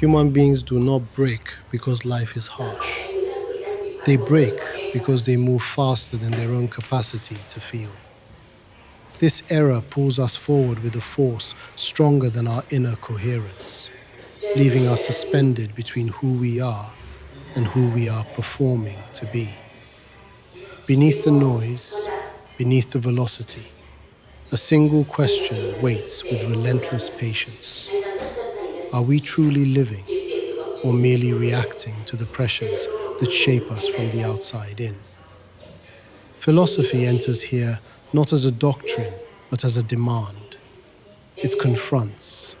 Human beings do not break because life is harsh. They break because they move faster than their own capacity to feel. This error pulls us forward with a force stronger than our inner coherence, leaving us suspended between who we are and who we are performing to be. Beneath the noise, beneath the velocity, a single question waits with relentless patience. Are we truly living or merely reacting to the pressures that shape us from the outside in? Philosophy enters here not as a doctrine, but as a demand. It confronts,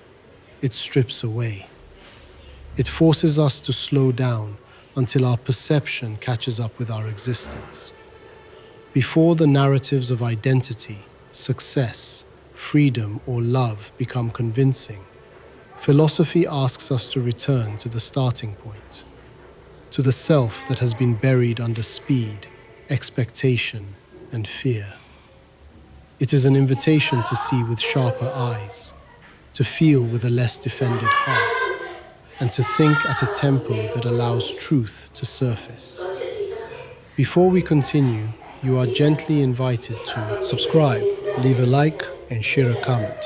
it strips away. It forces us to slow down until our perception catches up with our existence. Before the narratives of identity, success, freedom, or love become convincing, philosophy asks us to return to the starting point, to the self that has been buried under speed, expectation, and fear. It is an invitation to see with sharper eyes, to feel with a less defended heart, and to think at a tempo that allows truth to surface. Before we continue, you are gently invited to subscribe, leave a like, and share a comment.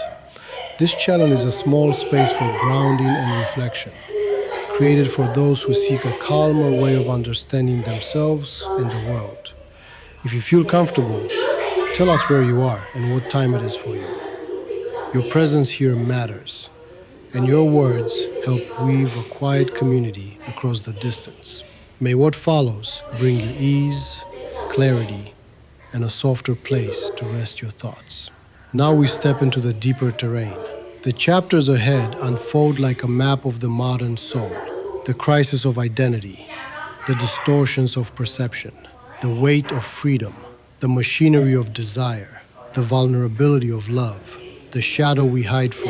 This channel is a small space for grounding and reflection, created for those who seek a calmer way of understanding themselves and the world. If you feel comfortable, tell us where you are and what time it is for you. Your presence here matters, and your words help weave a quiet community across the distance. May what follows bring you ease, clarity, and a softer place to rest your thoughts. Now we step into the deeper terrain. The chapters ahead unfold like a map of the modern soul, the crisis of identity, the distortions of perception, the weight of freedom, the machinery of desire, the vulnerability of love, the shadow we hide from,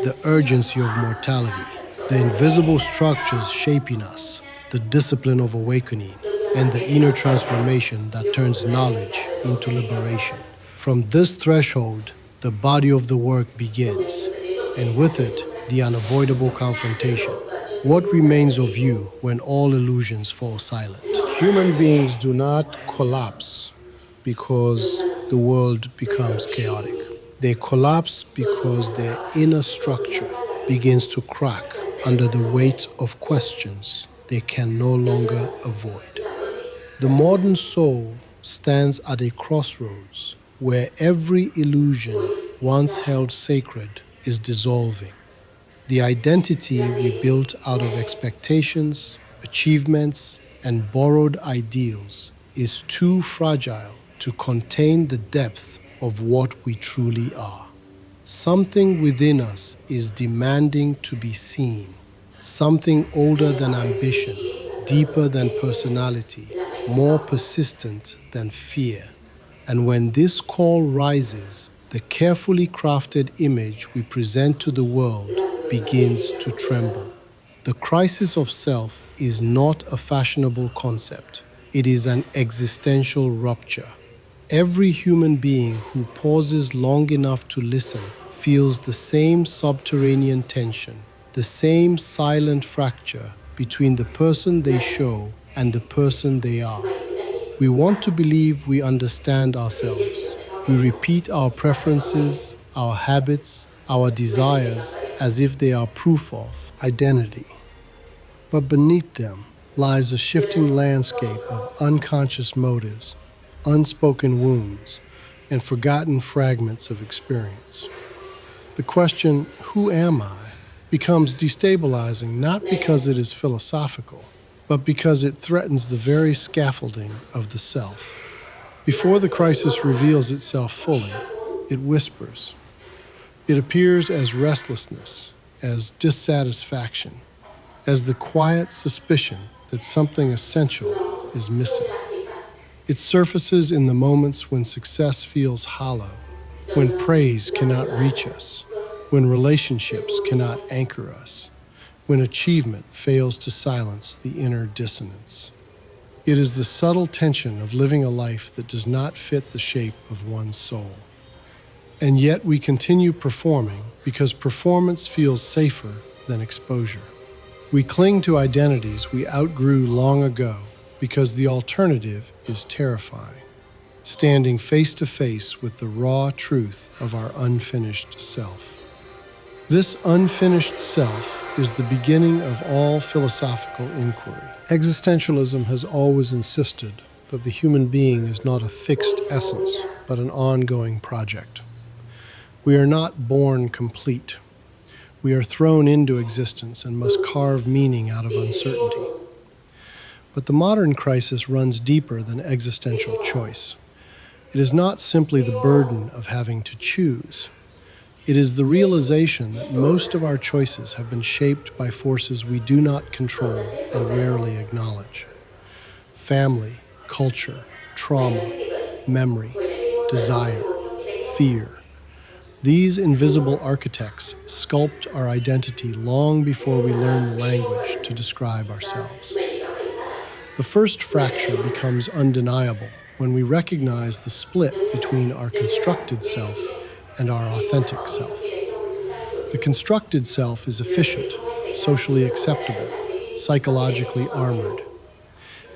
the urgency of mortality, the invisible structures shaping us, the discipline of awakening, and the inner transformation that turns knowledge into liberation. From this threshold, the body of the work begins, and with it, the unavoidable confrontation. What remains of you when all illusions fall silent? Human beings do not collapse because the world becomes chaotic. They collapse because their inner structure begins to crack under the weight of questions they can no longer avoid. The modern soul stands at a crossroads where every illusion once held sacred is dissolving. The identity we built out of expectations, achievements, and borrowed ideals is too fragile to contain the depth of what we truly are. Something within us is demanding to be seen, something older than ambition, deeper than personality, more persistent than fear. And when this call rises, the carefully crafted image we present to the world begins to tremble. The crisis of self is not a fashionable concept. It is an existential rupture. Every human being who pauses long enough to listen feels the same subterranean tension, the same silent fracture between the person they show and the person they are. We want to believe we understand ourselves. We repeat our preferences, our habits, our desires as if they are proof of identity. But beneath them lies a shifting landscape of unconscious motives, unspoken wounds, and forgotten fragments of experience. The question, who am I, becomes destabilizing not because it is philosophical, but because it threatens the very scaffolding of the self. Before the crisis reveals itself fully, it whispers. It appears as restlessness, as dissatisfaction, as the quiet suspicion that something essential is missing. It surfaces in the moments when success feels hollow, when praise cannot reach us, when relationships cannot anchor us, when achievement fails to silence the inner dissonance. It is the subtle tension of living a life that does not fit the shape of one's soul. And yet we continue performing because performance feels safer than exposure. We cling to identities we outgrew long ago because the alternative is terrifying, standing face to face with the raw truth of our unfinished self. This unfinished self is the beginning of all philosophical inquiry. Existentialism has always insisted that the human being is not a fixed essence, but an ongoing project. We are not born complete. We are thrown into existence and must carve meaning out of uncertainty. But the modern crisis runs deeper than existential choice. It is not simply the burden of having to choose. It is the realization that most of our choices have been shaped by forces we do not control and rarely acknowledge. Family, culture, trauma, memory, desire, fear. These invisible architects sculpt our identity long before we learn the language to describe ourselves. The first fracture becomes undeniable when we recognize the split between our constructed self and our authentic self. The constructed self is efficient, socially acceptable, psychologically armored.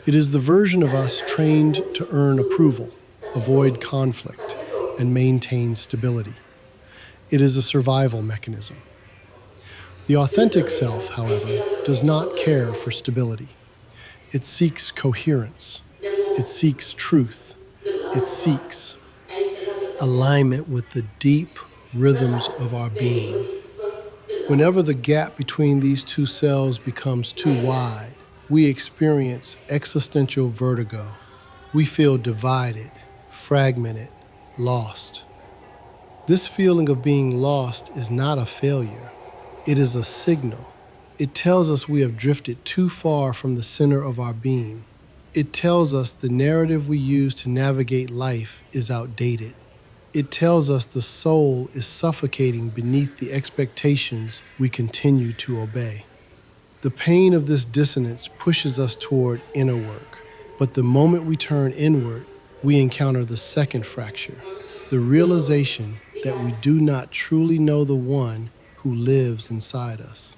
It is the version of us trained to earn approval, avoid conflict, and maintain stability. It is a survival mechanism. The authentic self, however, does not care for stability. It seeks coherence. It seeks truth. It seeks alignment with the deep rhythms of our being. Whenever the gap between these two selves becomes too wide, we experience existential vertigo. We feel divided, fragmented, lost. This feeling of being lost is not a failure. It is a signal. It tells us we have drifted too far from the center of our being. It tells us the narrative we use to navigate life is outdated. It tells us the soul is suffocating beneath the expectations we continue to obey. The pain of this dissonance pushes us toward inner work. But the moment we turn inward, we encounter the second fracture, the realization that we do not truly know the one who lives inside us.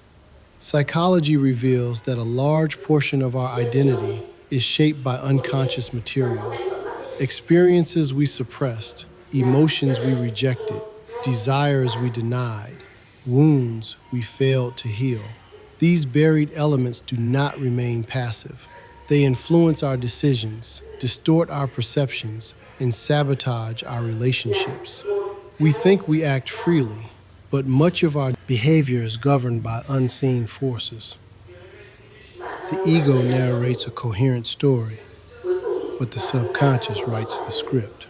Psychology reveals that a large portion of our identity is shaped by unconscious material, experiences we suppressed, emotions we rejected, desires we denied, wounds we failed to heal. These buried elements do not remain passive. They influence our decisions, distort our perceptions, and sabotage our relationships. We think we act freely, but much of our behavior is governed by unseen forces. The ego narrates a coherent story, but the subconscious writes the script.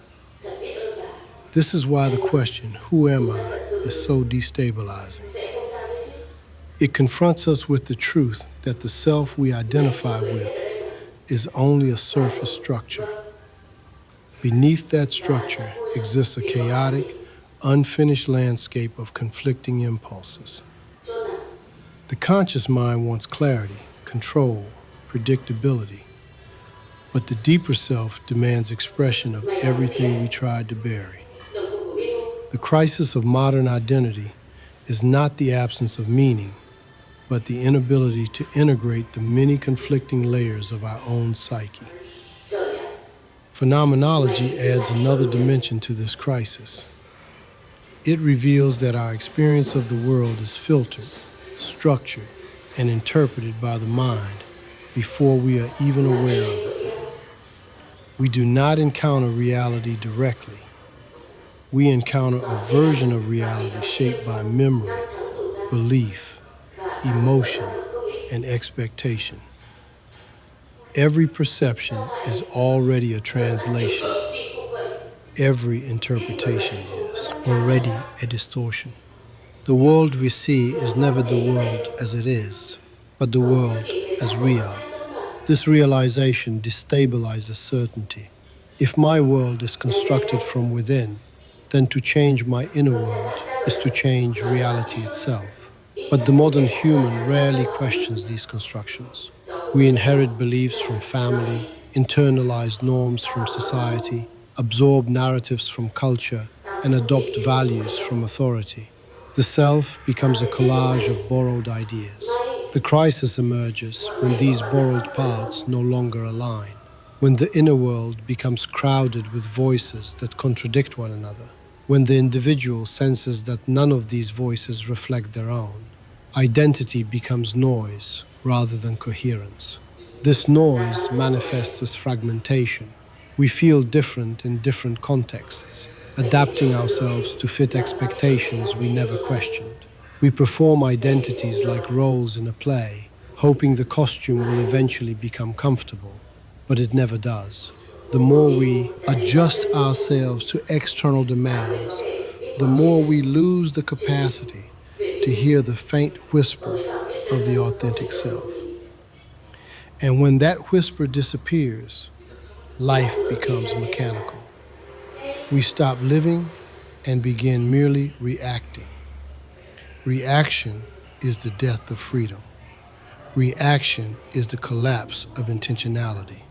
This is why the question, "Who am I?" is so destabilizing. It confronts us with the truth that the self we identify with is only a surface structure. Beneath that structure exists a chaotic, unfinished landscape of conflicting impulses. The conscious mind wants clarity, control, predictability, but the deeper self demands expression of everything we tried to bury. The crisis of modern identity is not the absence of meaning, but the inability to integrate the many conflicting layers of our own psyche. Phenomenology adds another dimension to this crisis. It reveals that our experience of the world is filtered, structured, and interpreted by the mind before we are even aware of it. We do not encounter reality directly. We encounter a version of reality shaped by memory, belief, emotion, and expectation. Every perception is already a translation. Every interpretation is already a distortion. The world we see is never the world as it is, but the world as we are. This realization destabilizes certainty. If my world is constructed from within, then to change my inner world is to change reality itself. But the modern human rarely questions these constructions. We inherit beliefs from family, internalize norms from society, absorb narratives from culture, and adopt values from authority. The self becomes a collage of borrowed ideas. The crisis emerges when these borrowed paths no longer align, when the inner world becomes crowded with voices that contradict one another, when the individual senses that none of these voices reflect their own. Identity becomes noise rather than coherence. This noise manifests as fragmentation. We feel different in different contexts, adapting ourselves to fit expectations we never questioned. We perform identities like roles in a play, hoping the costume will eventually become comfortable, but it never does. The more we adjust ourselves to external demands, the more we lose the capacity to hear the faint whisper of the authentic self. And when that whisper disappears, life becomes mechanical. We stop living and begin merely reacting. Reaction is the death of freedom. Reaction is the collapse of intentionality.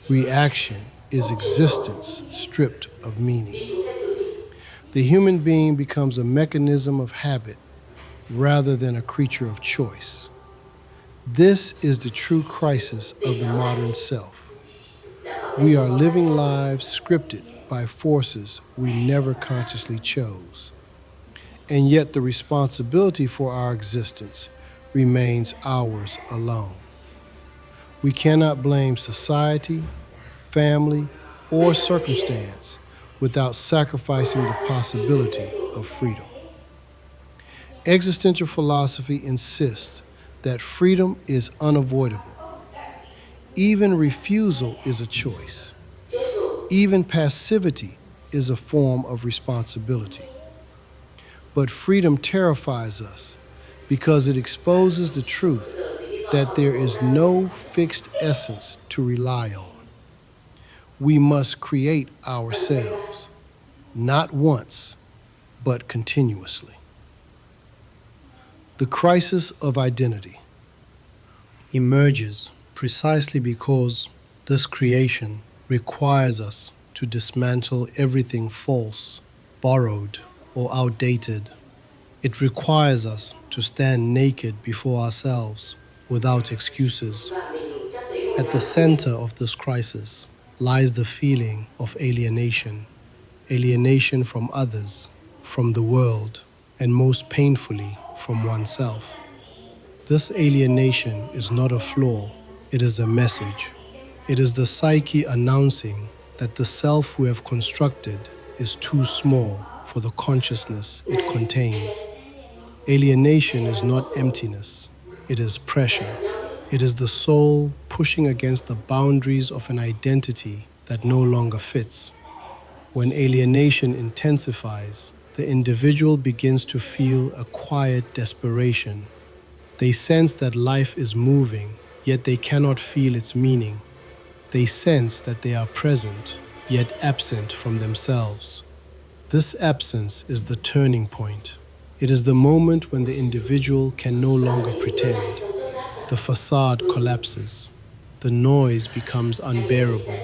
Reaction is existence stripped of meaning. The human being becomes a mechanism of habit rather than a creature of choice. This is the true crisis of the modern self. We are living lives scripted by forces we never consciously chose. And yet the responsibility for our existence remains ours alone. We cannot blame society, family, or circumstance without sacrificing the possibility of freedom. Existential philosophy insists that freedom is unavoidable. Even refusal is a choice. Even passivity is a form of responsibility. But freedom terrifies us because it exposes the truth that there is no fixed essence to rely on. We must create ourselves, not once, but continuously. The crisis of identity emerges precisely because this creation requires us to dismantle everything false, borrowed, or outdated. It requires us to stand naked before ourselves without excuses. At the center of this crisis lies the feeling of alienation, alienation from others, from the world, and most painfully, from oneself. This alienation is not a flaw, it is a message. It is the psyche announcing that the self we have constructed is too small for the consciousness it contains. Alienation is not emptiness, it is pressure. It is the soul pushing against the boundaries of an identity that no longer fits. When alienation intensifies, the individual begins to feel a quiet desperation. They sense that life is moving, yet they cannot feel its meaning. They sense that they are present, yet absent from themselves. This absence is the turning point. It is the moment when the individual can no longer pretend. The facade collapses. The noise becomes unbearable.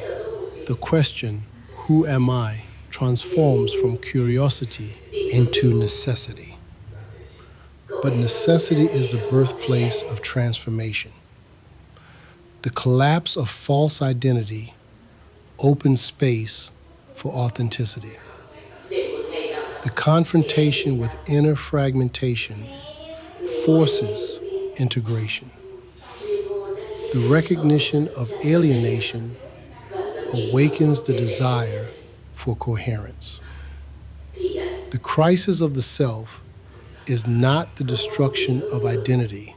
The question, "Who am I?" transforms from curiosity into necessity. But necessity is the birthplace of transformation. The collapse of false identity opens space for authenticity. The confrontation with inner fragmentation forces integration. The recognition of alienation awakens the desire for coherence. The crisis of the self is not the destruction of identity,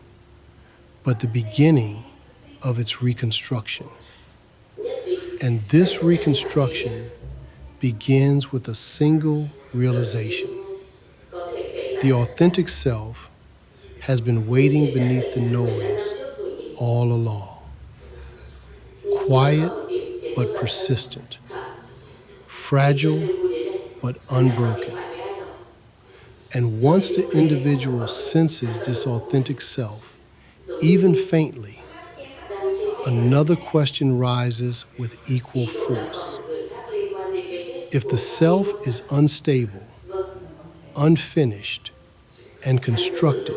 but the beginning of its reconstruction. And this reconstruction begins with a single realization. The authentic self has been waiting beneath the noise all along. Quiet but persistent. Fragile but unbroken. And once the individual senses this authentic self, even faintly, another question rises with equal force. If the self is unstable, unfinished, and constructed,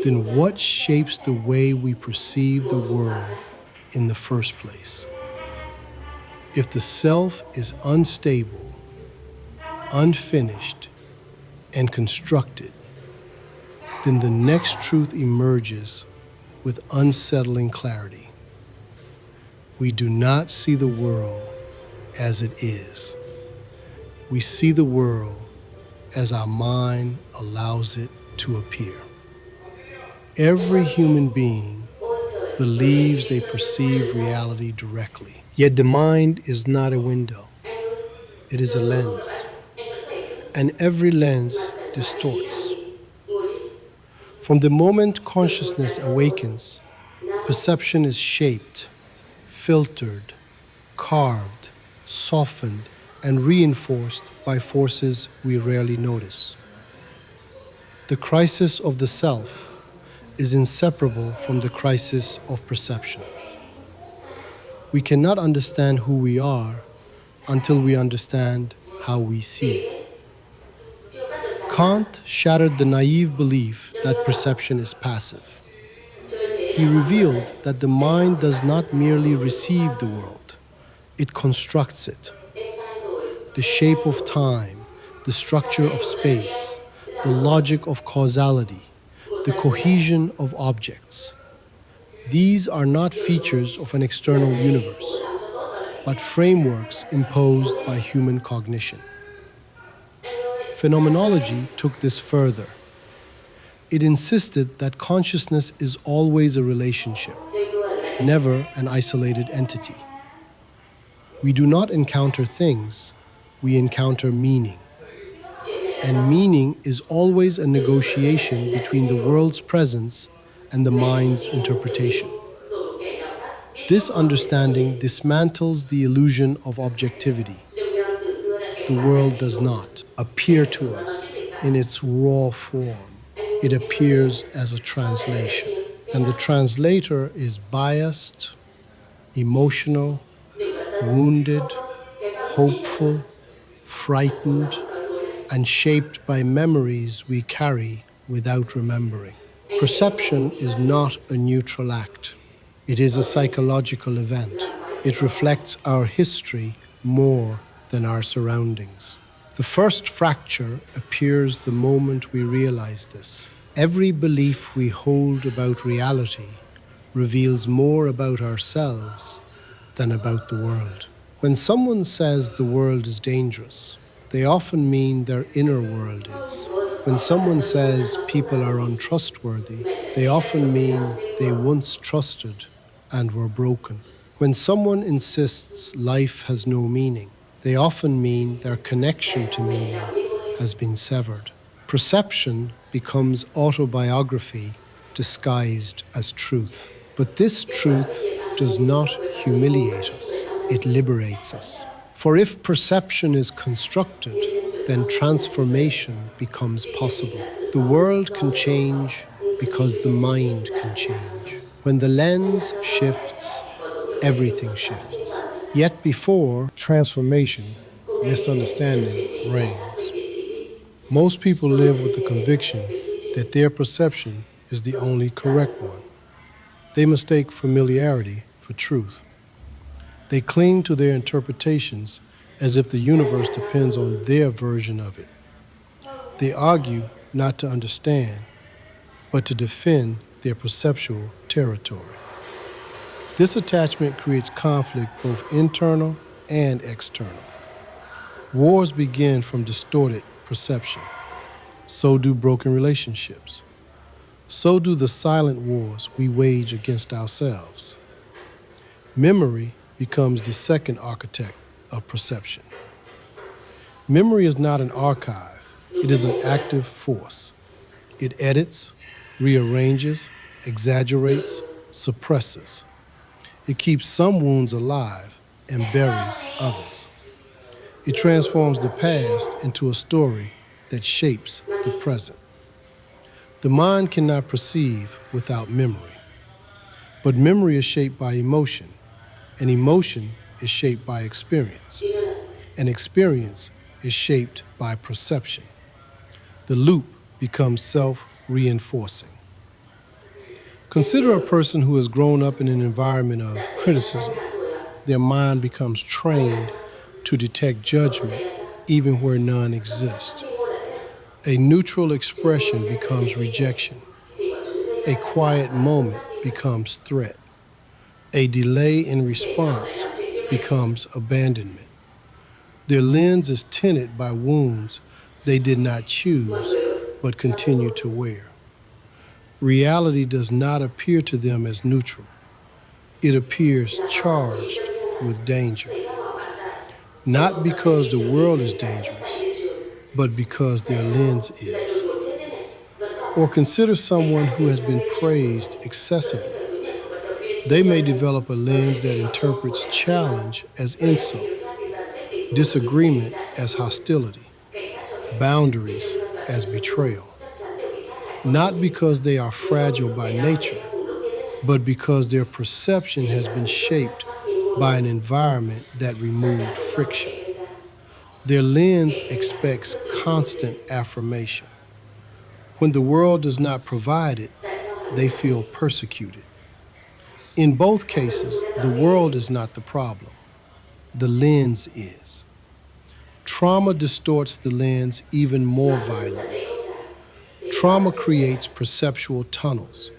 then what shapes the way we perceive the world in the first place? If the self is unstable, unfinished, and constructed, then the next truth emerges with unsettling clarity. We do not see the world as it is. We see the world as our mind allows it to appear. Every human being believes they perceive reality directly. Yet the mind is not a window. It is a lens. And every lens distorts. From the moment consciousness awakens, perception is shaped, filtered, carved, softened, and reinforced by forces we rarely notice. The crisis of the self is inseparable from the crisis of perception. We cannot understand who we are until we understand how we see. Kant shattered the naive belief that perception is passive. He revealed that the mind does not merely receive the world, it constructs it. The shape of time, the structure of space, the logic of causality, the cohesion of objects. These are not features of an external universe, but frameworks imposed by human cognition. Phenomenology took this further. It insisted that consciousness is always a relationship, never an isolated entity. We do not encounter things, we encounter meaning. And meaning is always a negotiation between the world's presence and the mind's interpretation. This understanding dismantles the illusion of objectivity. The world does not appear to us in its raw form. It appears as a translation. And the translator is biased, emotional, wounded, hopeful, frightened, and shaped by memories we carry without remembering. Perception is not a neutral act. It is a psychological event. It reflects our history more than our surroundings. The first fracture appears the moment we realize this. Every belief we hold about reality reveals more about ourselves than about the world. When someone says the world is dangerous, they often mean their inner world is. When someone says people are untrustworthy, they often mean they once trusted and were broken. When someone insists life has no meaning, they often mean their connection to meaning has been severed. Perception becomes autobiography disguised as truth. But this truth does not humiliate us, it liberates us. For if perception is constructed, then transformation becomes possible. The world can change because the mind can change. When the lens shifts, everything shifts. Yet before transformation, misunderstanding reigns. Most people live with the conviction that their perception is the only correct one. They mistake familiarity for truth. They cling to their interpretations as if the universe depends on their version of it. They argue not to understand, but to defend their perceptual territory. This attachment creates conflict both internal and external. Wars begin from distorted perception. So do broken relationships. So do the silent wars we wage against ourselves. Memory becomes the second architect of perception. Memory is not an archive, it is an active force. It edits, rearranges, exaggerates, suppresses. It keeps some wounds alive and buries others. It transforms the past into a story that shapes the present. The mind cannot perceive without memory, but memory is shaped by emotion, and emotion is shaped by experience, and experience is shaped by perception. The loop becomes self-reinforcing. Consider a person who has grown up in an environment of criticism. Their mind becomes trained to detect judgment even where none exists. A neutral expression becomes rejection. A quiet moment becomes threat. A delay in response becomes abandonment. Their lens is tinted by wounds they did not choose but continue to wear. Reality does not appear to them as neutral. It appears charged with danger. Not because the world is dangerous, but because their lens is. Or consider someone who has been praised excessively. They may develop a lens that interprets challenge as insult, disagreement as hostility, boundaries as betrayal. Not because they are fragile by nature, but because their perception has been shaped by an environment that removed friction. Their lens expects constant affirmation. When the world does not provide it, they feel persecuted. In both cases, the world is not the problem. The lens is. Trauma distorts the lens even more violently. Trauma creates perceptual tunnels.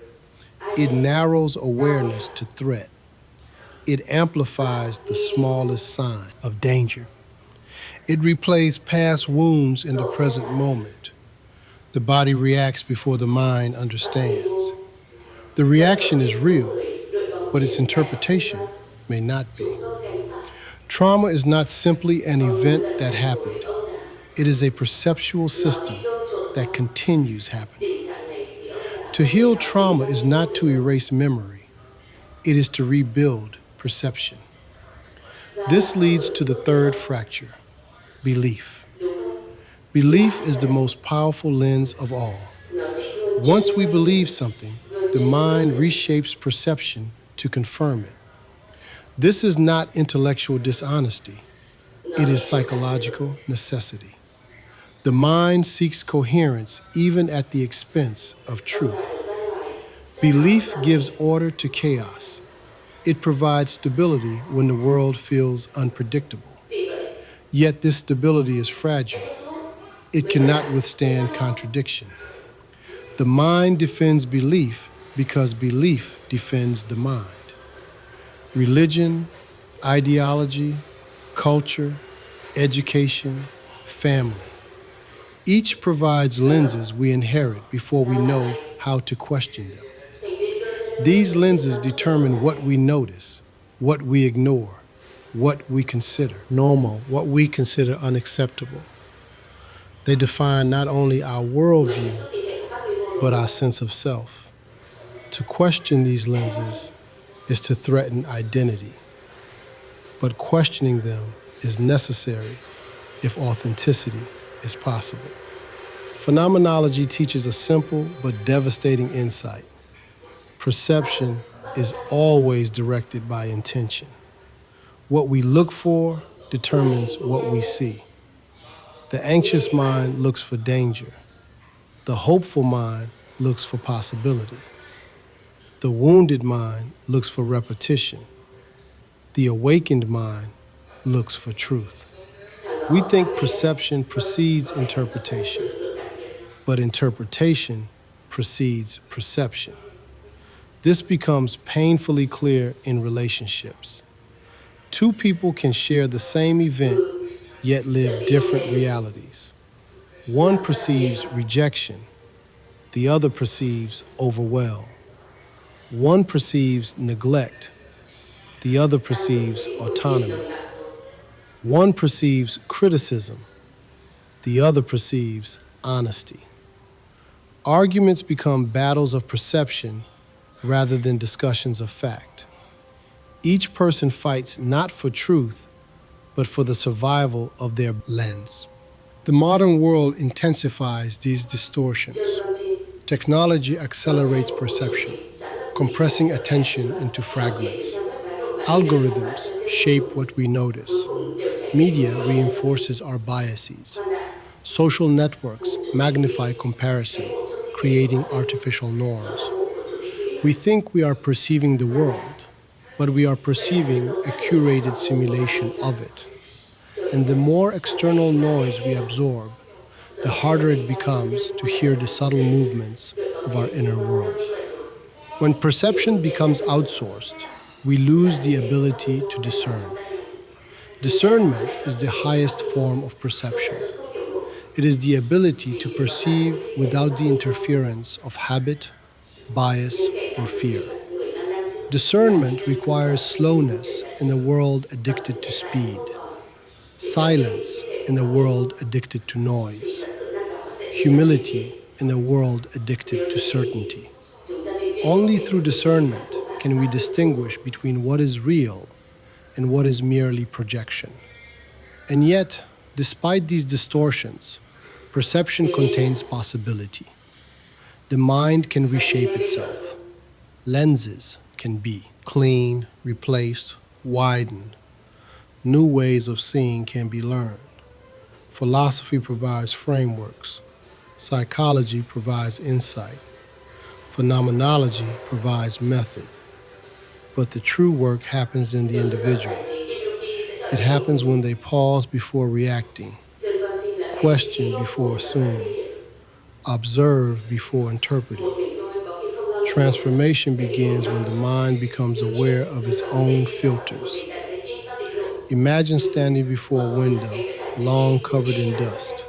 It narrows awareness to threat. It amplifies the smallest sign of danger. It replays past wounds in the present moment. The body reacts before the mind understands. The reaction is real, but its interpretation may not be. Trauma is not simply an event that happened. It is a perceptual system that continues happening. To heal trauma is not to erase memory. It is to rebuild perception. This leads to the third fracture, belief. Belief is the most powerful lens of all. Once we believe something, the mind reshapes perception to confirm it. This is not intellectual dishonesty. It is psychological necessity. The mind seeks coherence even at the expense of truth. Belief gives order to chaos. It provides stability when the world feels unpredictable. Yet this stability is fragile. It cannot withstand contradiction. The mind defends belief because belief defends the mind. Religion, ideology, culture, education, family. Each provides lenses we inherit before we know how to question them. These lenses determine what we notice, what we ignore, what we consider normal, what we consider unacceptable. They define not only our worldview, but our sense of self. To question these lenses is to threaten identity, but questioning them is necessary if authenticity is possible. Phenomenology teaches a simple but devastating insight. Perception is always directed by intention. What we look for determines what we see. The anxious mind looks for danger. The hopeful mind looks for possibility. The wounded mind looks for repetition. The awakened mind looks for truth. We think perception precedes interpretation, but interpretation precedes perception. This becomes painfully clear in relationships. Two people can share the same event, yet live different realities. One perceives rejection, the other perceives overwhelm. One perceives neglect, the other perceives autonomy. One perceives criticism, the other perceives honesty. Arguments become battles of perception rather than discussions of fact. Each person fights not for truth, but for the survival of their lens. The modern world intensifies these distortions. Technology accelerates perception, compressing attention into fragments. Algorithms shape what we notice. Media reinforces our biases. Social networks magnify comparison, creating artificial norms. We think we are perceiving the world, but we are perceiving a curated simulation of it. And the more external noise we absorb, the harder it becomes to hear the subtle movements of our inner world. When perception becomes outsourced, we lose the ability to discern. Discernment is the highest form of perception. It is the ability to perceive without the interference of habit, bias, or fear. Discernment requires slowness in a world addicted to speed, silence in a world addicted to noise, humility in a world addicted to certainty. Only through discernment can we distinguish between what is real and what is merely projection. And yet, despite these distortions, perception contains possibility. The mind can reshape itself. Lenses can be cleaned, replaced, widened. New ways of seeing can be learned. Philosophy provides frameworks. Psychology provides insight. Phenomenology provides method. But the true work happens in the individual. It happens when they pause before reacting, question before assuming, observe before interpreting. Transformation begins when the mind becomes aware of its own filters. Imagine standing before a window, long covered in dust.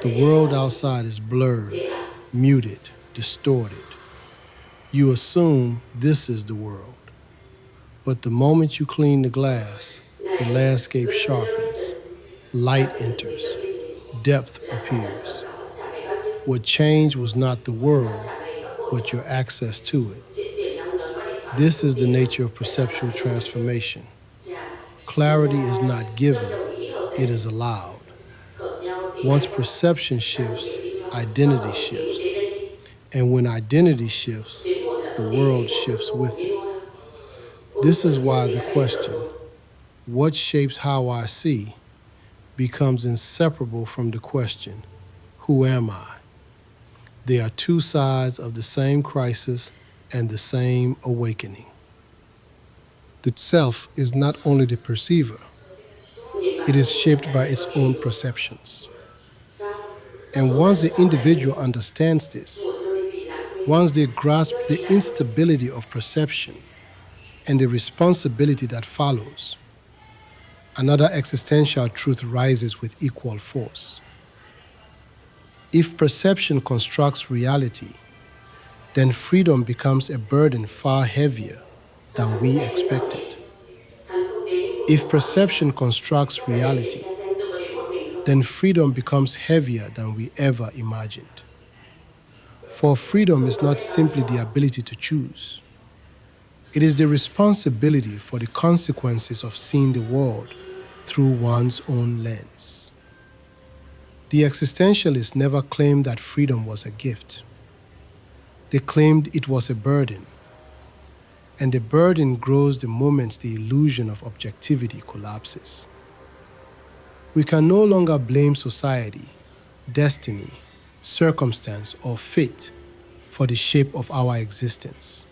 The world outside is blurred, muted, distorted. You assume this is the world. But the moment you clean the glass, the landscape sharpens, light enters, depth appears. What changed was not the world, but your access to it. This is the nature of perceptual transformation. Clarity is not given, it is allowed. Once perception shifts, identity shifts. And when identity shifts, the world shifts with it. This is why the question, what shapes how I see, becomes inseparable from the question, who am I? They are two sides of the same crisis and the same awakening. The self is not only the perceiver, it is shaped by its own perceptions. And once the individual understands this, once they grasp the instability of perception and the responsibility that follows, another existential truth rises with equal force. If perception constructs reality, then freedom becomes a burden far heavier than we expected. If perception constructs reality, then freedom becomes heavier than we ever imagined. For freedom is not simply the ability to choose. It is the responsibility for the consequences of seeing the world through one's own lens. The existentialists never claimed that freedom was a gift. They claimed it was a burden. And the burden grows the moment the illusion of objectivity collapses. We can no longer blame society, destiny, circumstance, or fate for the shape of our existence.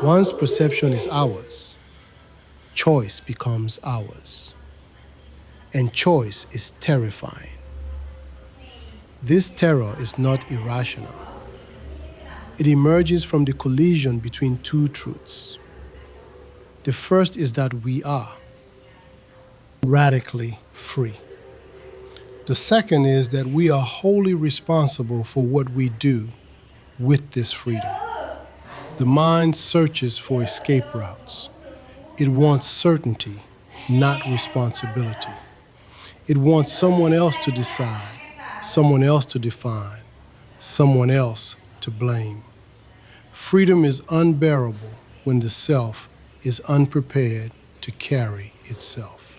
Once perception is ours, choice becomes ours. And choice is terrifying. This terror is not irrational. It emerges from the collision between two truths. The first is that we are radically free. The second is that we are wholly responsible for what we do with this freedom. The mind searches for escape routes. It wants certainty, not responsibility. It wants someone else to decide, someone else to define, someone else to blame. Freedom is unbearable when the self is unprepared to carry itself.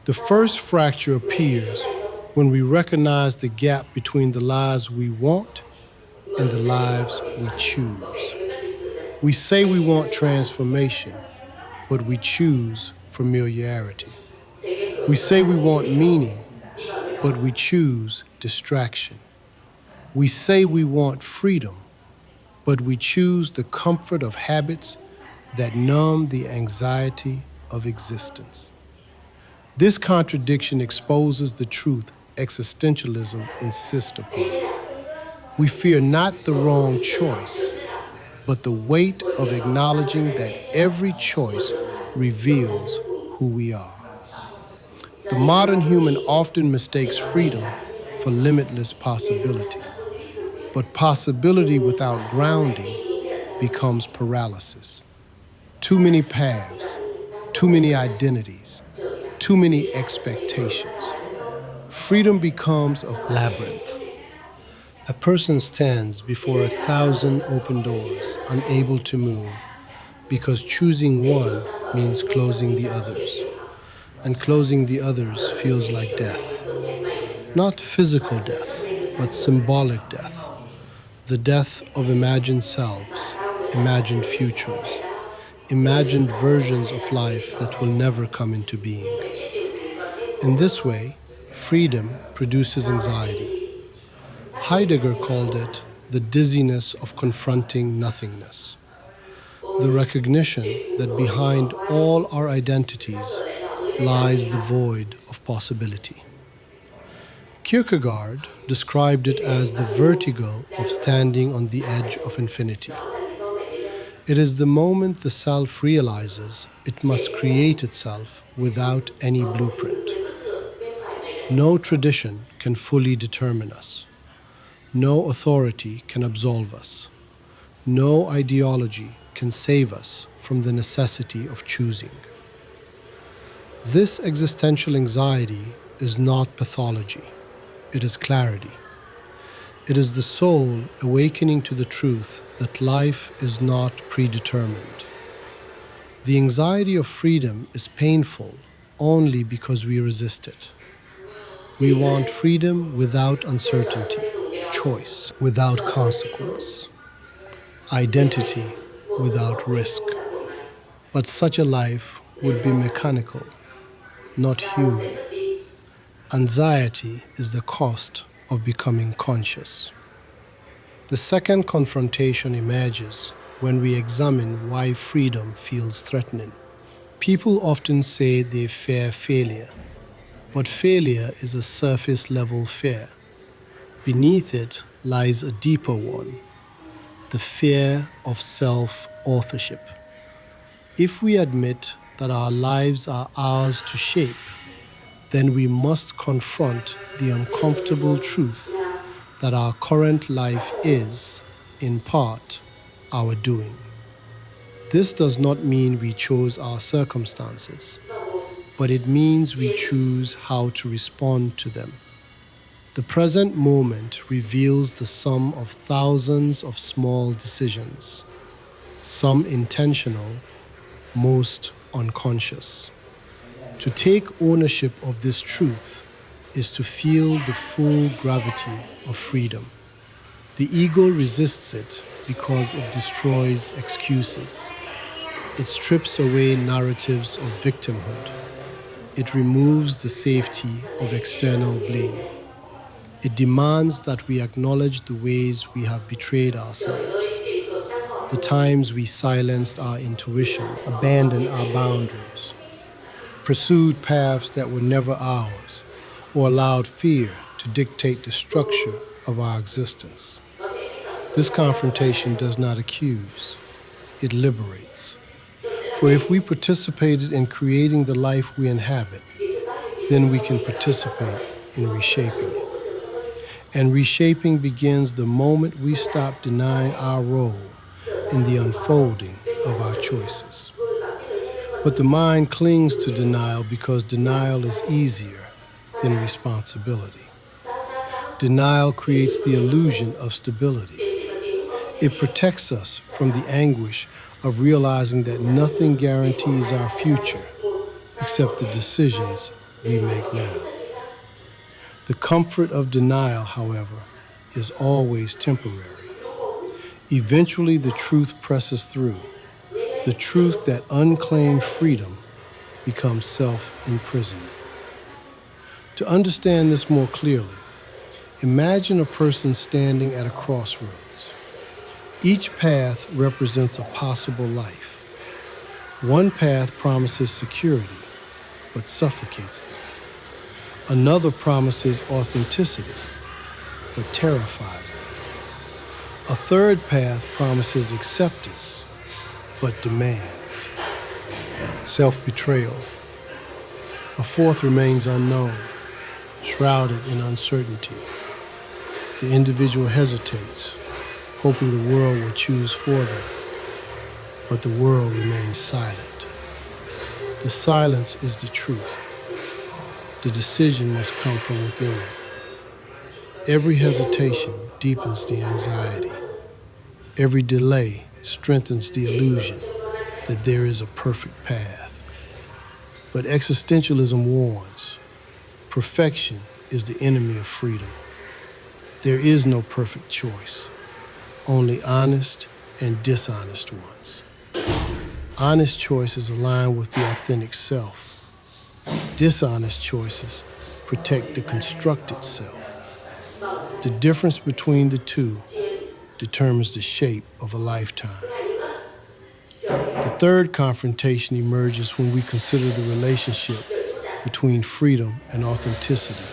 The first fracture appears when we recognize the gap between the lives we want and the lives we choose. We say we want transformation, but we choose familiarity. We say we want meaning, but we choose distraction. We say we want freedom, but we choose the comfort of habits that numb the anxiety of existence. This contradiction exposes the truth existentialism insists upon. We fear not the wrong choice, but the weight of acknowledging that every choice reveals who we are. The modern human often mistakes freedom for limitless possibility, but possibility without grounding becomes paralysis. Too many paths, too many identities, too many expectations. Freedom becomes a labyrinth. A person stands before 1,000 open doors, unable to move, because choosing one means closing the others, and closing the others feels like death. Not physical death, but symbolic death. The death of imagined selves, imagined futures, imagined versions of life that will never come into being. In this way, freedom produces anxiety. Heidegger called it the dizziness of confronting nothingness, the recognition that behind all our identities lies the void of possibility. Kierkegaard described it as the vertigo of standing on the edge of infinity. It is the moment the self realizes it must create itself without any blueprint. No tradition can fully determine us. No authority can absolve us. No ideology can save us from the necessity of choosing. This existential anxiety is not pathology. It is clarity. It is the soul awakening to the truth that life is not predetermined. The anxiety of freedom is painful only because we resist it. We want freedom without uncertainty, choice without consequence, identity without risk. But such a life would be mechanical, not human. Anxiety is the cost of becoming conscious. The second confrontation emerges when we examine why freedom feels threatening. People often say they fear failure, but failure is a surface level fear. Beneath it lies a deeper one, the fear of self-authorship. If we admit that our lives are ours to shape, then we must confront the uncomfortable truth that our current life is, in part, our doing. This does not mean we chose our circumstances, but it means we choose how to respond to them. The present moment reveals the sum of thousands of small decisions, some intentional, most unconscious. To take ownership of this truth is to feel the full gravity of freedom. The ego resists it because it destroys excuses. It strips away narratives of victimhood. It removes the safety of external blame. It demands that we acknowledge the ways we have betrayed ourselves, the times we silenced our intuition, abandoned our boundaries, pursued paths that were never ours, or allowed fear to dictate the structure of our existence. This confrontation does not accuse, it liberates. For if we participated in creating the life we inhabit, then we can participate in reshaping it. And reshaping begins the moment we stop denying our role in the unfolding of our choices. But the mind clings to denial because denial is easier than responsibility. Denial creates the illusion of stability. It protects us from the anguish of realizing that nothing guarantees our future except the decisions we make now. The comfort of denial, however, is always temporary. Eventually, the truth presses through, the truth that unclaimed freedom becomes self-imprisonment. To understand this more clearly, imagine a person standing at a crossroads. Each path represents a possible life. One path promises security, but suffocates them. Another promises authenticity, but terrifies them. A third path promises acceptance, but demands self-betrayal. A fourth remains unknown, shrouded in uncertainty. The individual hesitates, hoping the world will choose for them, but the world remains silent. The silence is the truth. The decision must come from within. Every hesitation deepens the anxiety. Every delay strengthens the illusion that there is a perfect path. But existentialism warns, perfection is the enemy of freedom. There is no perfect choice, only honest and dishonest ones. Honest choices align with the authentic self. Dishonest choices protect the constructed self. The difference between the two determines the shape of a lifetime. The third confrontation emerges when we consider the relationship between freedom and authenticity.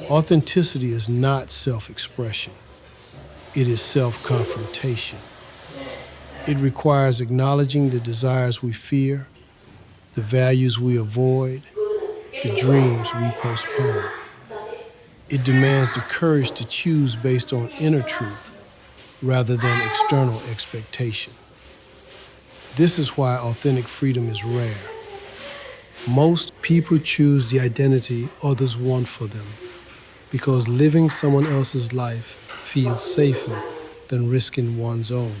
Authenticity is not self-expression. It is self-confrontation. It requires acknowledging the desires we fear, the values we avoid, the dreams we postpone. It demands the courage to choose based on inner truth rather than external expectation. This is why authentic freedom is rare. Most people choose the identity others want for them because living someone else's life feels safer than risking one's own.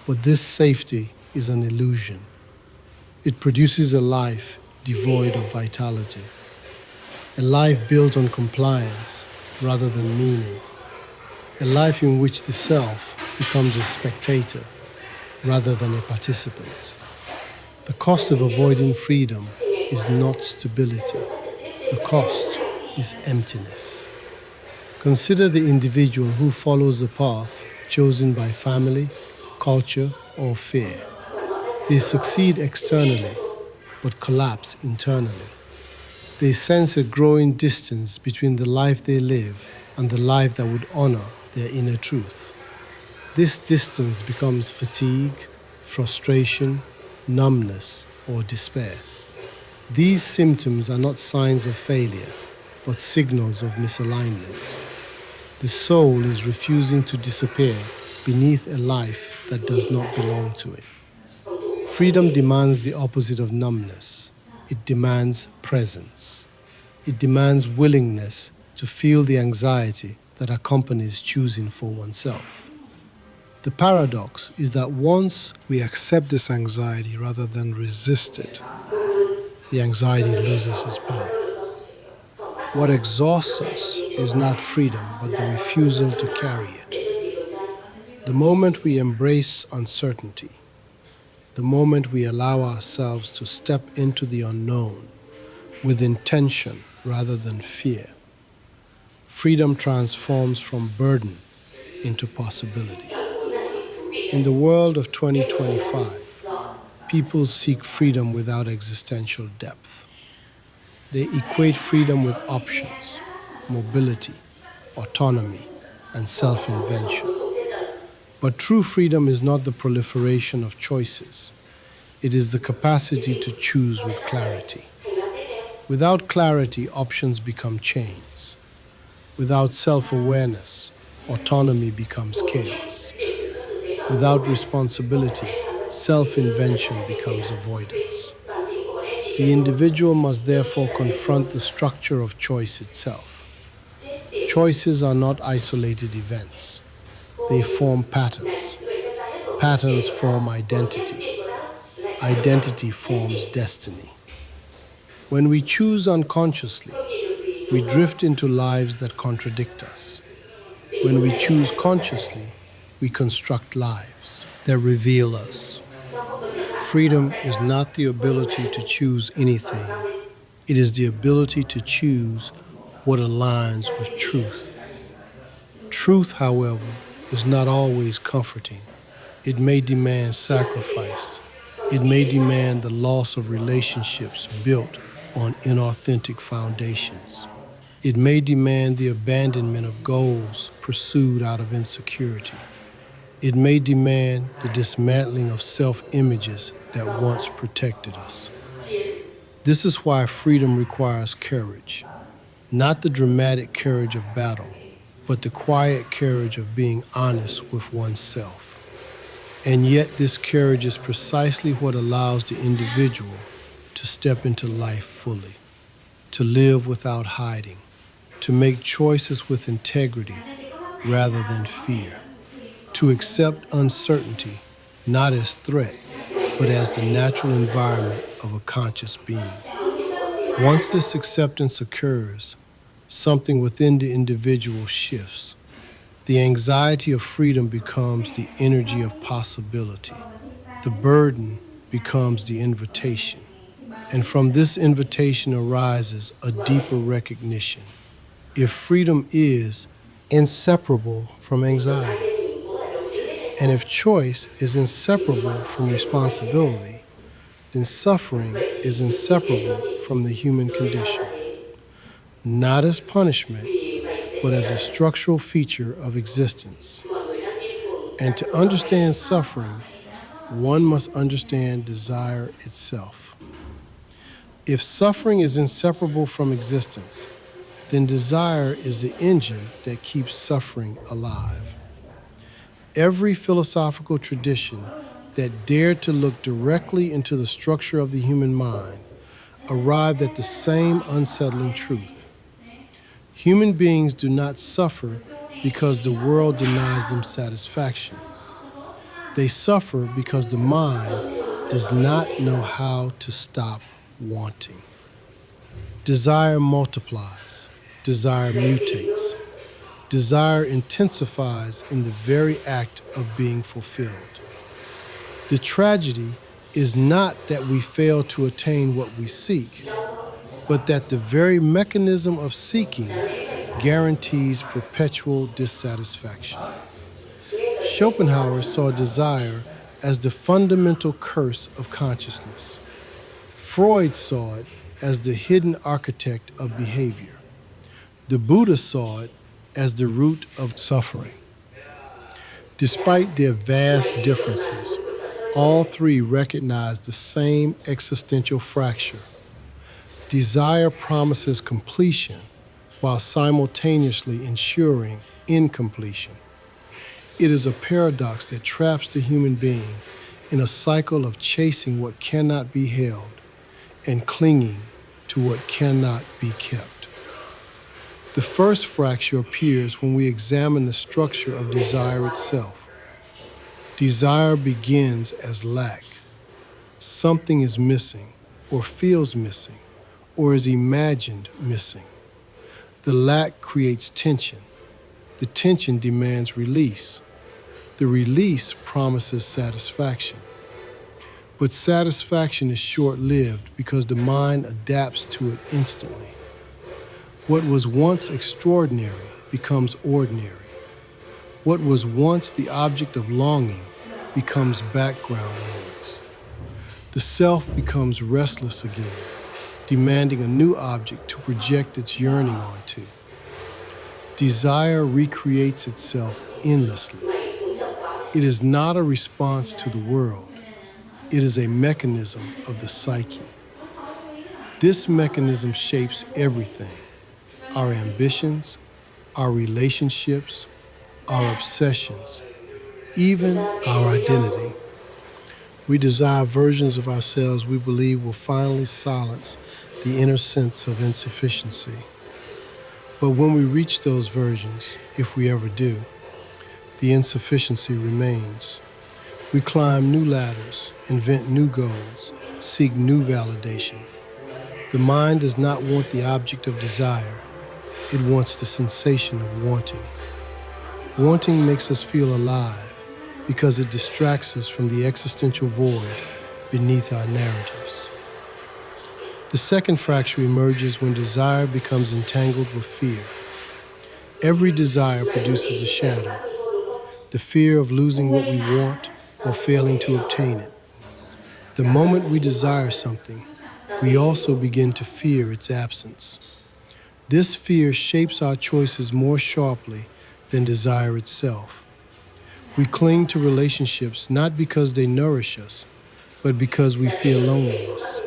But this safety is an illusion. It produces a life devoid of vitality, a life built on compliance rather than meaning, a life in which the self becomes a spectator rather than a participant. The cost of avoiding freedom is not stability. The cost is emptiness. Consider the individual who follows the path chosen by family, culture, or fear. They succeed externally, but collapse internally. They sense a growing distance between the life they live and the life that would honor their inner truth. This distance becomes fatigue, frustration, numbness, or despair. These symptoms are not signs of failure, but signals of misalignment. The soul is refusing to disappear beneath a life that does not belong to it. Freedom demands the opposite of numbness. It demands presence. It demands willingness to feel the anxiety that accompanies choosing for oneself. The paradox is that once we accept this anxiety rather than resist it, the anxiety loses its power. What exhausts us is not freedom, but the refusal to carry it. The moment we embrace uncertainty, the moment we allow ourselves to step into the unknown with intention rather than fear, freedom transforms from burden into possibility. In the world of 2025, people seek freedom without existential depth. They equate freedom with options, mobility, autonomy, and self-invention. But true freedom is not the proliferation of choices. It is the capacity to choose with clarity. Without clarity, options become chains. Without self-awareness, autonomy becomes chaos. Without responsibility, self-invention becomes avoidance. The individual must therefore confront the structure of choice itself. Choices are not isolated events. They form patterns. Patterns form identity. Identity forms destiny. When we choose unconsciously, we drift into lives that contradict us. When we choose consciously, we construct lives that reveal us. Freedom is not the ability to choose anything. It is the ability to choose what aligns with truth. Truth, however, is not always comforting. It may demand sacrifice. It may demand the loss of relationships built on inauthentic foundations. It may demand the abandonment of goals pursued out of insecurity. It may demand the dismantling of self-images that once protected us. This is why freedom requires courage, not the dramatic courage of battle, but the quiet courage of being honest with oneself. And yet this courage is precisely what allows the individual to step into life fully, to live without hiding, to make choices with integrity rather than fear, to accept uncertainty not as threat, but as the natural environment of a conscious being. Once this acceptance occurs, something within the individual shifts. The anxiety of freedom becomes the energy of possibility. The burden becomes the invitation. And from this invitation arises a deeper recognition. If freedom is inseparable from anxiety, and if choice is inseparable from responsibility, then suffering is inseparable from the human condition, not as punishment, but as a structural feature of existence. And to understand suffering, one must understand desire itself. If suffering is inseparable from existence, then desire is the engine that keeps suffering alive. Every philosophical tradition that dared to look directly into the structure of the human mind arrived at the same unsettling truth. Human beings do not suffer because the world denies them satisfaction. They suffer because the mind does not know how to stop wanting. Desire multiplies, desire mutates, desire intensifies in the very act of being fulfilled. The tragedy is not that we fail to attain what we seek, but that the very mechanism of seeking guarantees perpetual dissatisfaction. Schopenhauer saw desire as the fundamental curse of consciousness. Freud saw it as the hidden architect of behavior. The Buddha saw it as the root of suffering. Despite their vast differences, all three recognize the same existential fracture. Desire promises completion while simultaneously ensuring incompletion. It is a paradox that traps the human being in a cycle of chasing what cannot be held and clinging to what cannot be kept. The first fracture appears when we examine the structure of desire itself. Desire begins as lack. Something is missing, or feels missing, or is imagined missing. The lack creates tension. The tension demands release. The release promises satisfaction. But satisfaction is short-lived because the mind adapts to it instantly. What was once extraordinary becomes ordinary. What was once the object of longing becomes background noise. The self becomes restless again, demanding a new object to project its yearning onto. Desire recreates itself endlessly. It is not a response to the world. It is a mechanism of the psyche. This mechanism shapes everything: our ambitions, our relationships, our obsessions, even our identity. We desire versions of ourselves we believe will finally silence the inner sense of insufficiency. But when we reach those versions, if we ever do, the insufficiency remains. We climb new ladders, invent new goals, seek new validation. The mind does not want the object of desire. It wants the sensation of wanting. Wanting makes us feel alive because it distracts us from the existential void beneath our narratives. The second fracture emerges when desire becomes entangled with fear. Every desire produces a shadow. the fear of losing what we want or failing to obtain it. The moment we desire something, we also begin to fear its absence. This fear shapes our choices more sharply than desire itself. We cling to relationships not because they nourish us, but because we fear loneliness.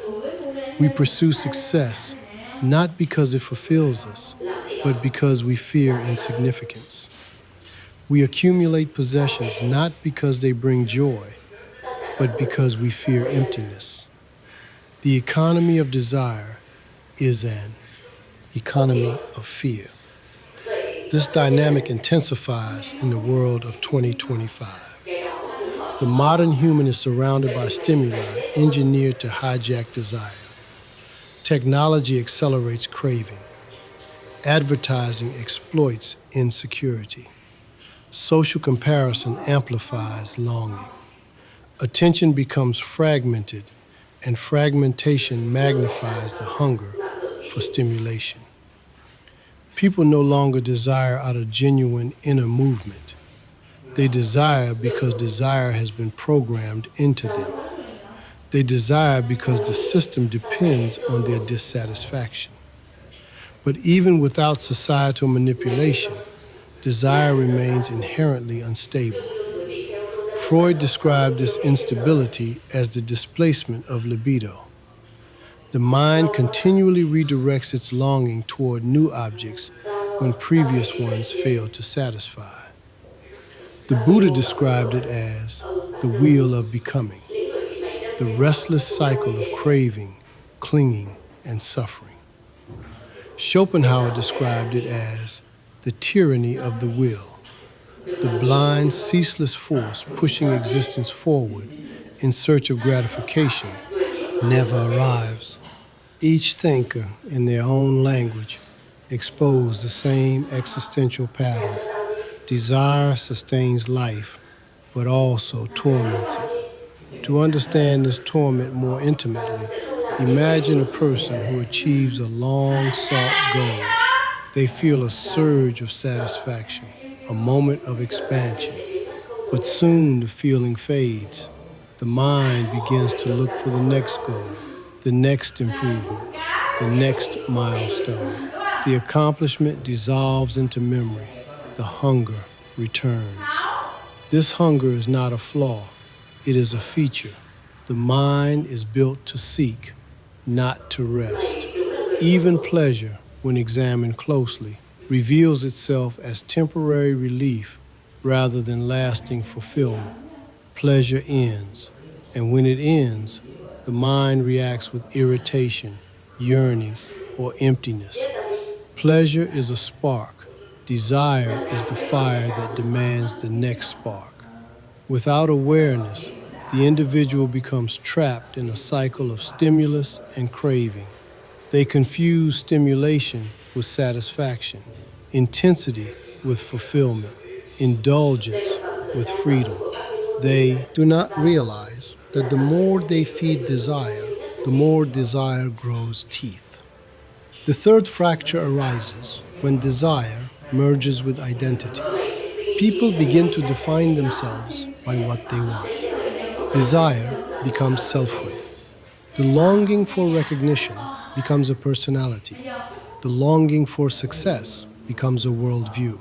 We pursue success not because it fulfills us, but because we fear insignificance. We accumulate possessions not because they bring joy, but because we fear emptiness. The economy of desire is an economy of fear. This dynamic intensifies in the world of 2025. The modern human is surrounded by stimuli engineered to hijack desire. Technology accelerates craving. Advertising exploits insecurity. Social comparison amplifies longing. Attention becomes fragmented, and fragmentation magnifies the hunger for stimulation. People no longer desire out of genuine inner movement. They desire because desire has been programmed into them. They desire because the system depends on their dissatisfaction. But even without societal manipulation, desire remains inherently unstable. Freud described this instability as the displacement of libido. The mind continually redirects its longing toward new objects when previous ones fail to satisfy. The Buddha described it as the wheel of becoming, the restless cycle of craving, clinging, and suffering. Schopenhauer described it as the tyranny of the will, the blind, ceaseless force pushing existence forward in search of gratification never arrives. Each thinker, in their own language, exposed the same existential pattern. Desire sustains life, but also torments it. To understand this torment more intimately, imagine a person who achieves a long-sought goal. They feel a surge of satisfaction, a moment of expansion. But soon the feeling fades. The mind begins to look for the next goal, the next improvement, the next milestone. The accomplishment dissolves into memory. The hunger returns. This hunger is not a flaw. It is a feature. The mind is built to seek, not to rest. Even pleasure, when examined closely, reveals itself as temporary relief rather than lasting fulfillment. Pleasure ends, and when it ends, the mind reacts with irritation, yearning, or emptiness. Pleasure is a spark. Desire is the fire that demands the next spark. Without awareness, the individual becomes trapped in a cycle of stimulus and craving. They confuse stimulation with satisfaction, intensity with fulfillment, indulgence with freedom. They do not realize that the more they feed desire, the more desire grows teeth. The third fracture arises when desire merges with identity. People begin to define themselves by what they want. Desire becomes selfhood. The longing for recognition becomes a personality. The longing for success becomes a worldview.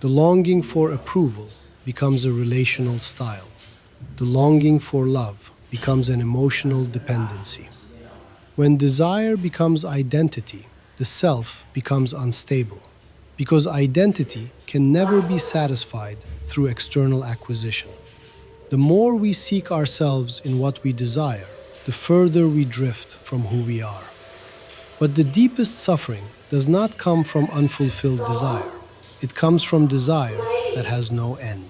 The longing for approval becomes a relational style. The longing for love becomes an emotional dependency. When desire becomes identity, the self becomes unstable, because identity can never be satisfied through external acquisition. The more we seek ourselves in what we desire, the further we drift from who we are. But the deepest suffering does not come from unfulfilled desire. It comes from desire that has no end.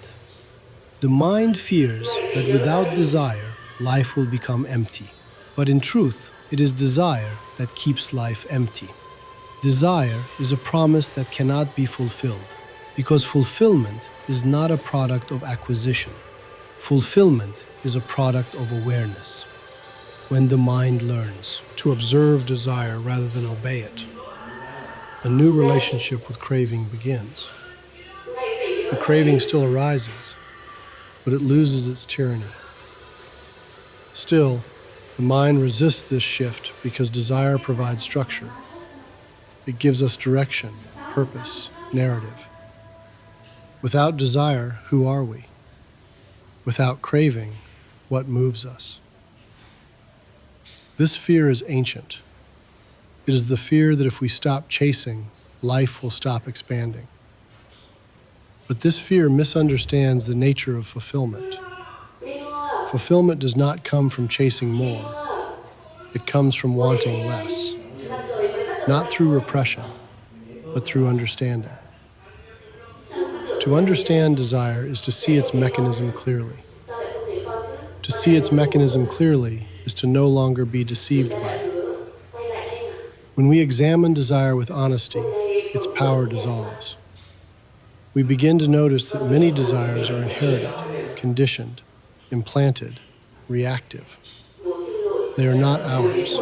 The mind fears that without desire, life will become empty. But in truth, it is desire that keeps life empty. Desire is a promise that cannot be fulfilled, because fulfillment is not a product of acquisition. Fulfillment is a product of awareness. When the mind learns to observe desire rather than obey it, a new relationship with craving begins. The craving still arises, but it loses its tyranny. Still, the mind resists this shift because desire provides structure. It gives us direction, purpose, narrative. Without desire, who are we? Without craving, what moves us? This fear is ancient. It is the fear that if we stop chasing, life will stop expanding. But this fear misunderstands the nature of fulfillment. Fulfillment does not come from chasing more. It comes from wanting less. Not through repression, but through understanding. To understand desire is to see its mechanism clearly. To see its mechanism clearly is to no longer be deceived by it. When we examine desire with honesty, its power dissolves. We begin to notice that many desires are inherited, conditioned, implanted, reactive. They are not ours.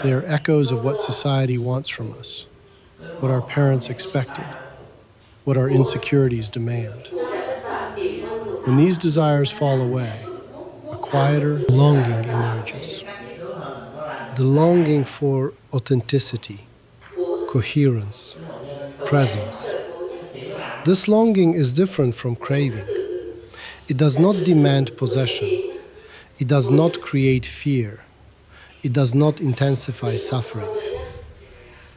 They are echoes of what society wants from us, what our parents expected, what our insecurities demand. When these desires fall away, a quieter longing emerges. The longing for authenticity, coherence, presence. This longing is different from craving. It does not demand possession. It does not create fear. It does not intensify suffering.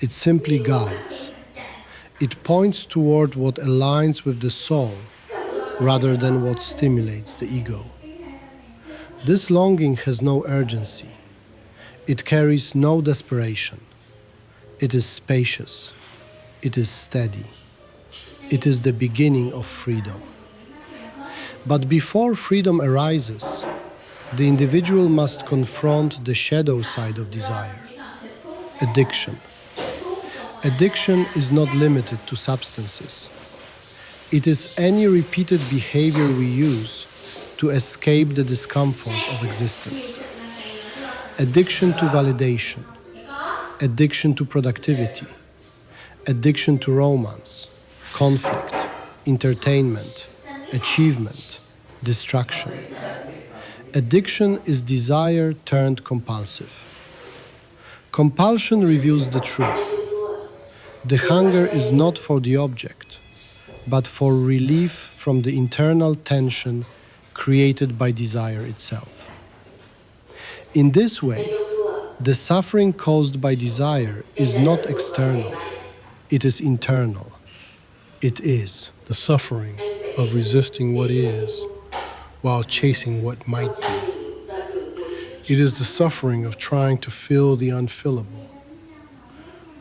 It simply guides. It points toward what aligns with the soul rather than what stimulates the ego. This longing has no urgency. It carries no desperation. It is spacious. It is steady. It is the beginning of freedom. But before freedom arises, the individual must confront the shadow side of desire, addiction. Addiction is not limited to substances. It is any repeated behavior we use to escape the discomfort of existence. Addiction to validation, addiction to productivity, addiction to romance, conflict, entertainment, achievement, distraction. Addiction is desire turned compulsive. Compulsion reveals the truth. The hunger is not for the object, but for relief from the internal tension created by desire itself. In this way, the suffering caused by desire is not external, it is internal. It is the suffering of resisting what is while chasing what might be. It is the suffering of trying to fill the unfillable.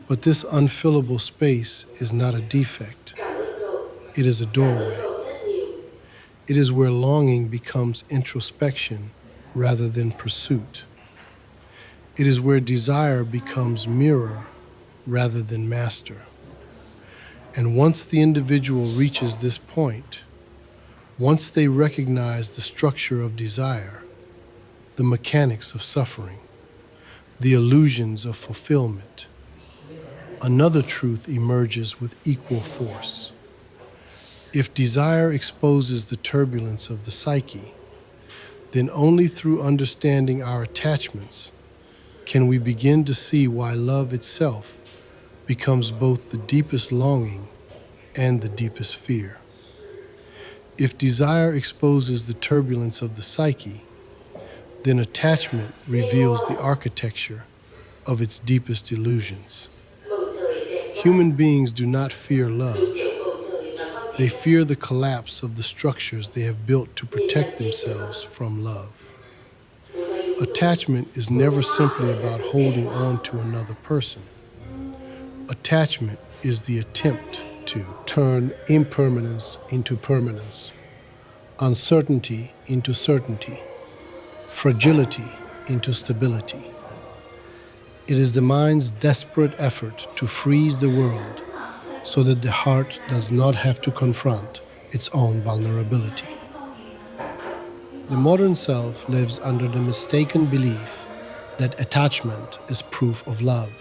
But this unfillable space is not a defect. It is a doorway. It is where longing becomes introspection rather than pursuit. It is where desire becomes mirror rather than master. And once the individual reaches this point, once they recognize the structure of desire, the mechanics of suffering, the illusions of fulfillment, another truth emerges with equal force. If desire exposes the turbulence of the psyche, then only through understanding our attachments can we begin to see why love itself becomes both the deepest longing and the deepest fear. If desire exposes the turbulence of the psyche, then attachment reveals the architecture of its deepest illusions. Human beings do not fear love. They fear the collapse of the structures they have built to protect themselves from love. Attachment is never simply about holding on to another person. Attachment is the attempt to turn impermanence into permanence, uncertainty into certainty, fragility into stability. It is the mind's desperate effort to freeze the world so that the heart does not have to confront its own vulnerability. The modern self lives under the mistaken belief that attachment is proof of love.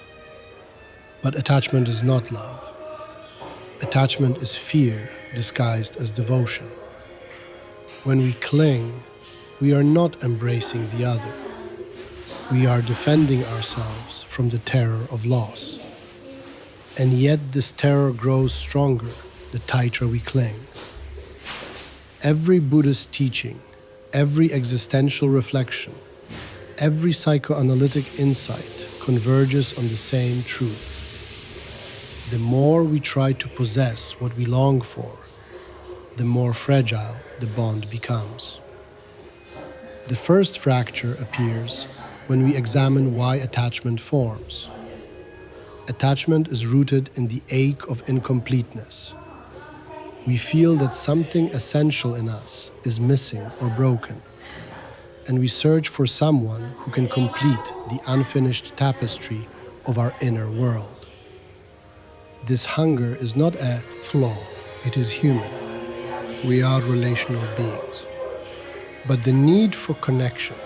But attachment is not love. Attachment is fear disguised as devotion. When we cling, we are not embracing the other. We are defending ourselves from the terror of loss. And yet this terror grows stronger the tighter we cling. Every Buddhist teaching, every existential reflection, every psychoanalytic insight converges on the same truth. The more we try to possess what we long for, the more fragile the bond becomes. The first fracture appears when we examine why attachment forms. Attachment is rooted in the ache of incompleteness. We feel that something essential in us is missing or broken, and we search for someone who can complete the unfinished tapestry of our inner world. This hunger is not a flaw, it is human. We are relational beings. But the need for connection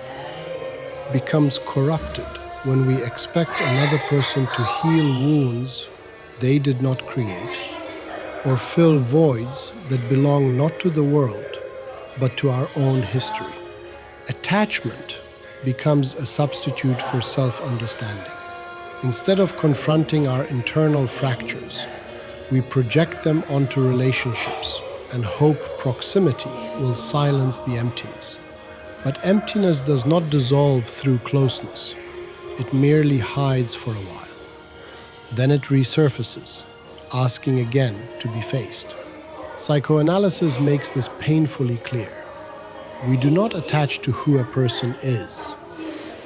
becomes corrupted when we expect another person to heal wounds they did not create or fill voids that belong not to the world, but to our own history. Attachment becomes a substitute for self-understanding. Instead of confronting our internal fractures, we project them onto relationships and hope proximity will silence the emptiness. But emptiness does not dissolve through closeness. It merely hides for a while. Then it resurfaces, asking again to be faced. Psychoanalysis makes this painfully clear. We do not attach to who a person is.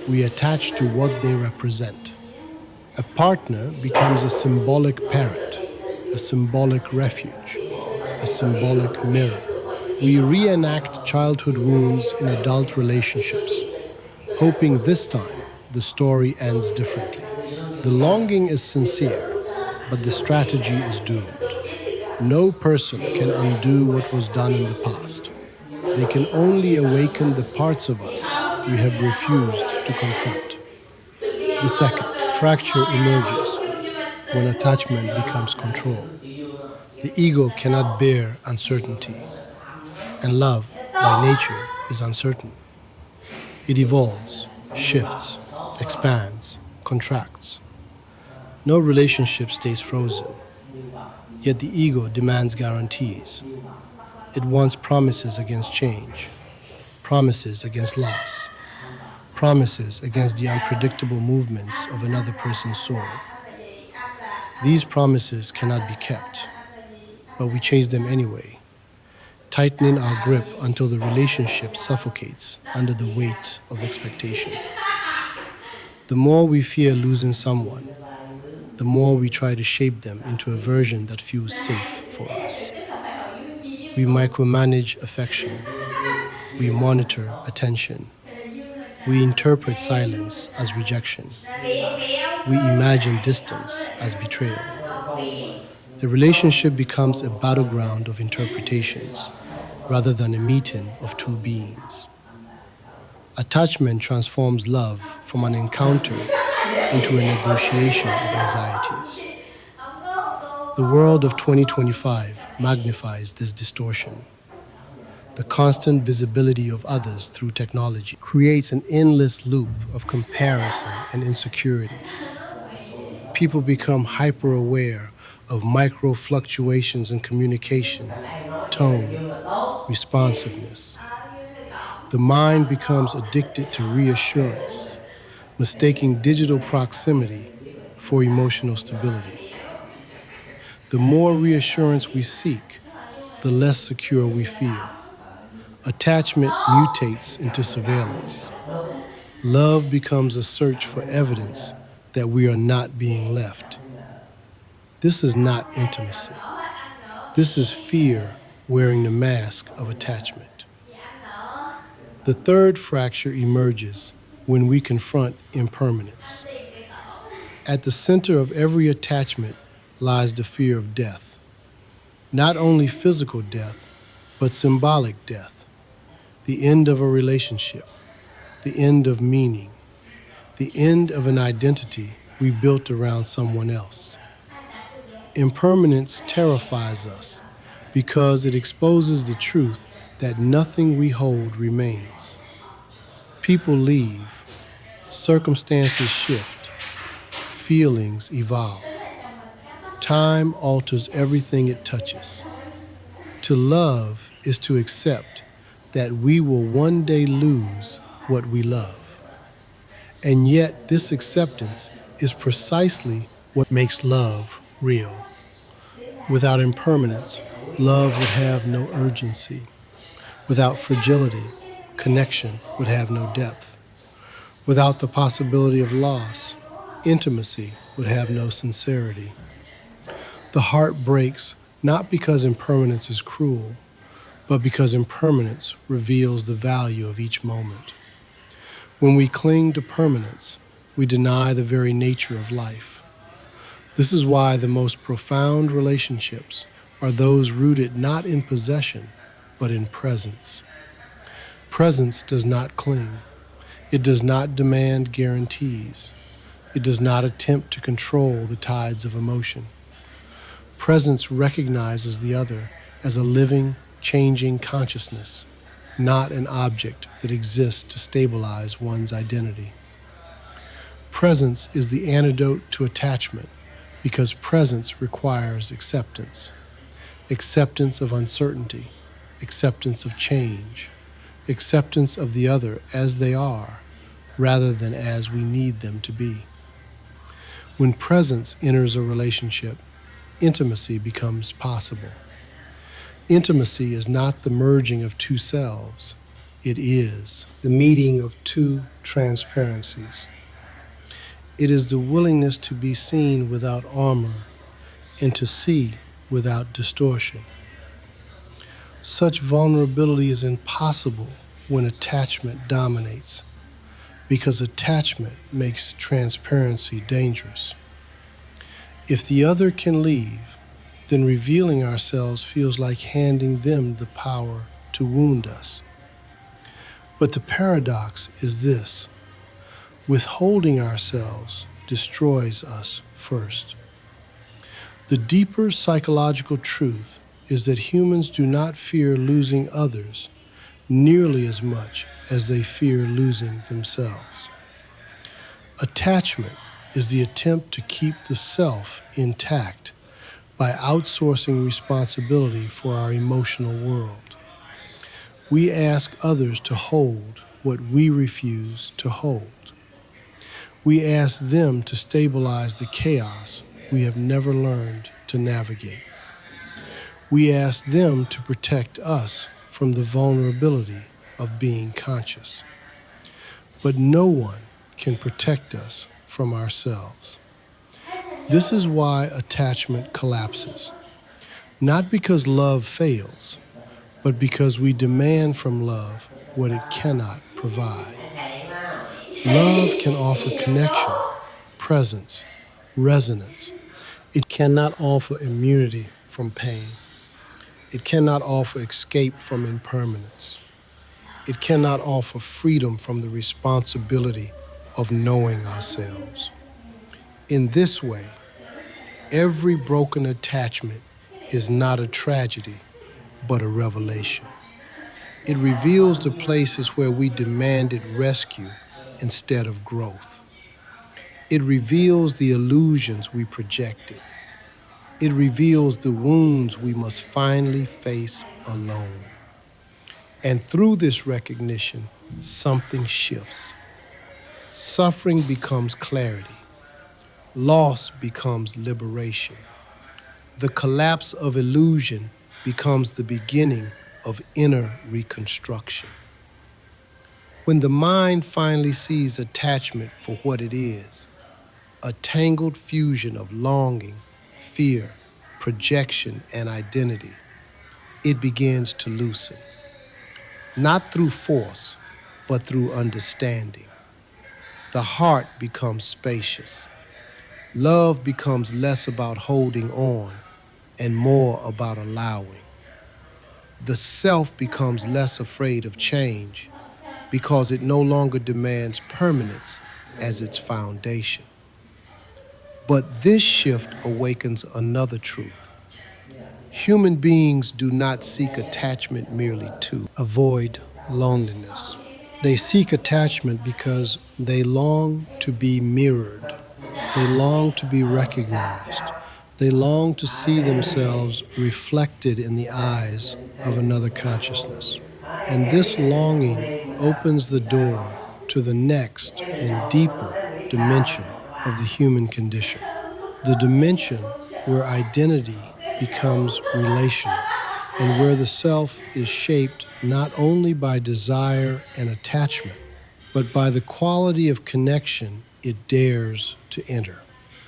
We attach to what they represent. A partner becomes a symbolic parent, a symbolic refuge, a symbolic mirror. We reenact childhood wounds in adult relationships, hoping this time the story ends differently. The longing is sincere, but the strategy is doomed. No person can undo what was done in the past. They can only awaken the parts of us we have refused to confront. The second fracture emerges when attachment becomes control. The ego cannot bear uncertainty, and love, by nature, is uncertain. It evolves, shifts, expands, contracts. No relationship stays frozen, yet the ego demands guarantees. It wants promises against change, promises against loss, promises against the unpredictable movements of another person's soul. These promises cannot be kept, but we chase them anyway, tightening our grip until the relationship suffocates under the weight of expectation. The more we fear losing someone, the more we try to shape them into a version that feels safe for us. We micromanage affection. We monitor attention. We interpret silence as rejection. We imagine distance as betrayal. The relationship becomes a battleground of interpretations rather than a meeting of two beings. Attachment transforms love from an encounter into a negotiation of anxieties. The world of 2025 magnifies this distortion. The constant visibility of others through technology creates an endless loop of comparison and insecurity. People become hyper-aware of micro fluctuations in communication, tone, responsiveness. The mind becomes addicted to reassurance, mistaking digital proximity for emotional stability. The more reassurance we seek, the less secure we feel. Attachment mutates into surveillance. Love becomes a search for evidence that we are not being left. This is not intimacy. This is fear wearing the mask of attachment. The third fracture emerges when we confront impermanence. At the center of every attachment lies the fear of death. Not only physical death, but symbolic death. The end of a relationship, the end of meaning, the end of an identity we built around someone else. Impermanence terrifies us because it exposes the truth that nothing we hold remains. People leave, circumstances shift, feelings evolve. Time alters everything it touches. To love is to accept that we will one day lose what we love. And yet, this acceptance is precisely what makes love real. Without impermanence, love would have no urgency. Without fragility, connection would have no depth. Without the possibility of loss, intimacy would have no sincerity. The heart breaks not because impermanence is cruel, but because impermanence reveals the value of each moment. When we cling to permanence, we deny the very nature of life. This is why the most profound relationships are those rooted not in possession, but in presence. Presence does not cling. It does not demand guarantees. It does not attempt to control the tides of emotion. Presence recognizes the other as a living, changing consciousness, not an object that exists to stabilize one's identity. Presence is the antidote to attachment because presence requires acceptance. Acceptance of uncertainty, acceptance of change, acceptance of the other as they are, rather than as we need them to be. When presence enters a relationship, intimacy becomes possible. Intimacy is not the merging of two selves. It is the meeting of two transparencies. It is the willingness to be seen without armor and to see without distortion. Such vulnerability is impossible when attachment dominates, because attachment makes transparency dangerous. If the other can leave, then revealing ourselves feels like handing them the power to wound us. But the paradox is this: withholding ourselves destroys us first. The deeper psychological truth is that humans do not fear losing others nearly as much as they fear losing themselves. Attachment is the attempt to keep the self intact by outsourcing responsibility for our emotional world. We ask others to hold what we refuse to hold. We ask them to stabilize the chaos we have never learned to navigate. We ask them to protect us from the vulnerability of being conscious. But no one can protect us from ourselves. This is why attachment collapses. Not because love fails, but because we demand from love what it cannot provide. Love can offer connection, presence, resonance. It cannot offer immunity from pain. It cannot offer escape from impermanence. It cannot offer freedom from the responsibility of knowing ourselves. In this way, every broken attachment is not a tragedy, but a revelation. It reveals the places where we demanded rescue instead of growth. It reveals the illusions we projected. It reveals the wounds we must finally face alone. And through this recognition, something shifts. Suffering becomes clarity. Loss becomes liberation. The collapse of illusion becomes the beginning of inner reconstruction. When the mind finally sees attachment for what it is, a tangled fusion of longing, fear, projection, and identity, it begins to loosen. Not through force, but through understanding. The heart becomes spacious. Love becomes less about holding on and more about allowing. The self becomes less afraid of change because it no longer demands permanence as its foundation. But this shift awakens another truth. Human beings do not seek attachment merely to avoid loneliness. They seek attachment because they long to be mirrored. They long to be recognized. They long to see themselves reflected in the eyes of another consciousness. And this longing opens the door to the next and deeper dimension of the human condition, the dimension where identity becomes relational and where the self is shaped not only by desire and attachment, but by the quality of connection it dares to enter.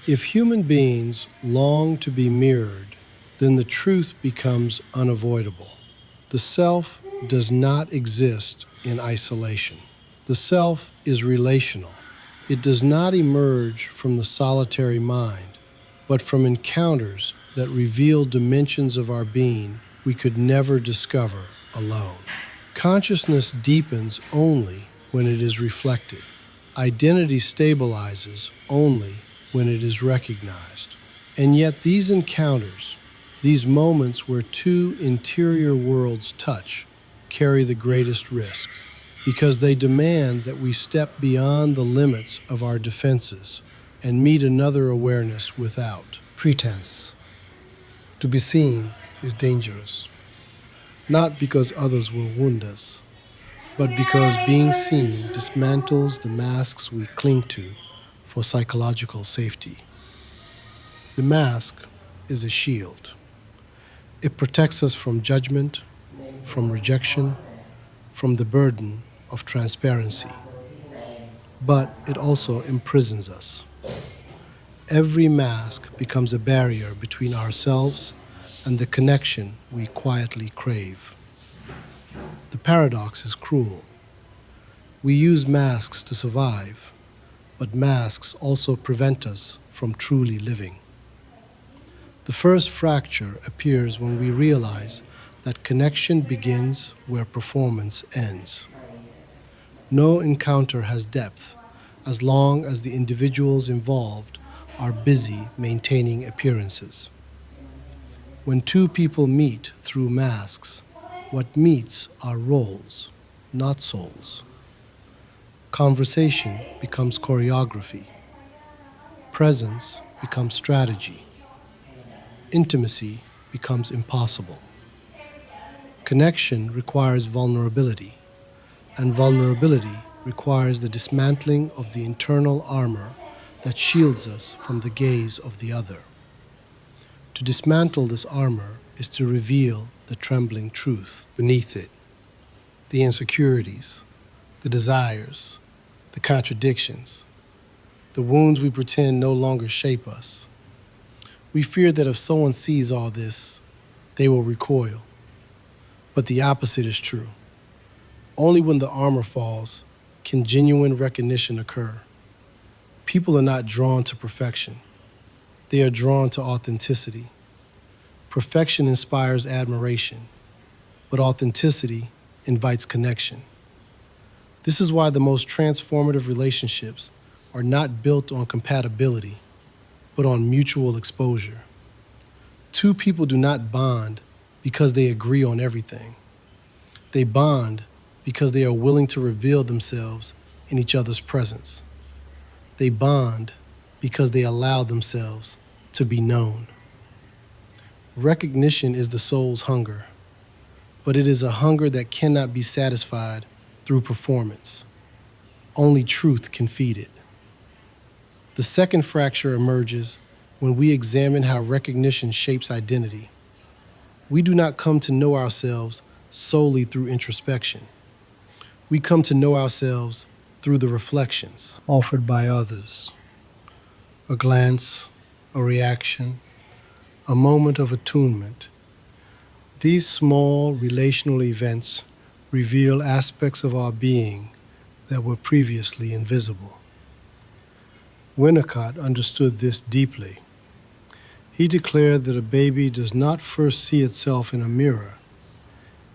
If human beings long to be mirrored, then the truth becomes unavoidable. The self does not exist in isolation. The self is relational. It does not emerge from the solitary mind, but from encounters that reveal dimensions of our being we could never discover alone. Consciousness deepens only when it is reflected. Identity stabilizes only when it is recognized. And yet these encounters, these moments where two interior worlds touch, carry the greatest risk, because they demand that we step beyond the limits of our defenses and meet another awareness without pretense. To be seen is dangerous, not because others will wound us, but because being seen dismantles the masks we cling to for psychological safety. The mask is a shield. It protects us from judgment, from rejection, from the burden of transparency. But it also imprisons us. Every mask becomes a barrier between ourselves and the connection we quietly crave. The paradox is cruel. We use masks to survive, but masks also prevent us from truly living. The first fracture appears when we realize that connection begins where performance ends. No encounter has depth as long as the individuals involved are busy maintaining appearances. When two people meet through masks, what meets are roles, not souls. Conversation becomes choreography. Presence becomes strategy. Intimacy becomes impossible. Connection requires vulnerability, and vulnerability requires the dismantling of the internal armor that shields us from the gaze of the other. To dismantle this armor is to reveal the trembling truth beneath it, the insecurities, the desires, the contradictions, the wounds we pretend no longer shape us. We fear that if someone sees all this, they will recoil. But the opposite is true. Only when the armor falls can genuine recognition occur. People are not drawn to perfection. They are drawn to authenticity. Perfection inspires admiration, but authenticity invites connection. This is why the most transformative relationships are not built on compatibility, but on mutual exposure. Two people do not bond because they agree on everything. They bond because they are willing to reveal themselves in each other's presence. They bond because they allow themselves to be known. Recognition is the soul's hunger, but it is a hunger that cannot be satisfied through performance. Only truth can feed it. The second fracture emerges when we examine how recognition shapes identity. We do not come to know ourselves solely through introspection. We come to know ourselves through the reflections offered by others. A glance, a reaction, a moment of attunement. These small relational events reveal aspects of our being that were previously invisible. Winnicott understood this deeply. He declared that a baby does not first see itself in a mirror.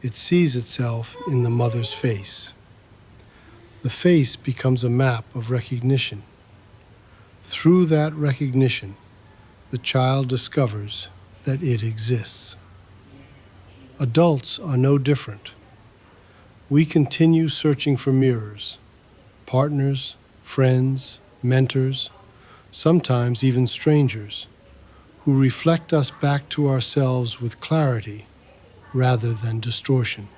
It sees itself in the mother's face. The face becomes a map of recognition. Through that recognition, the child discovers that it exists. Adults are no different. We continue searching for mirrors, partners, friends, mentors, sometimes even strangers, who reflect us back to ourselves with clarity rather than distortion.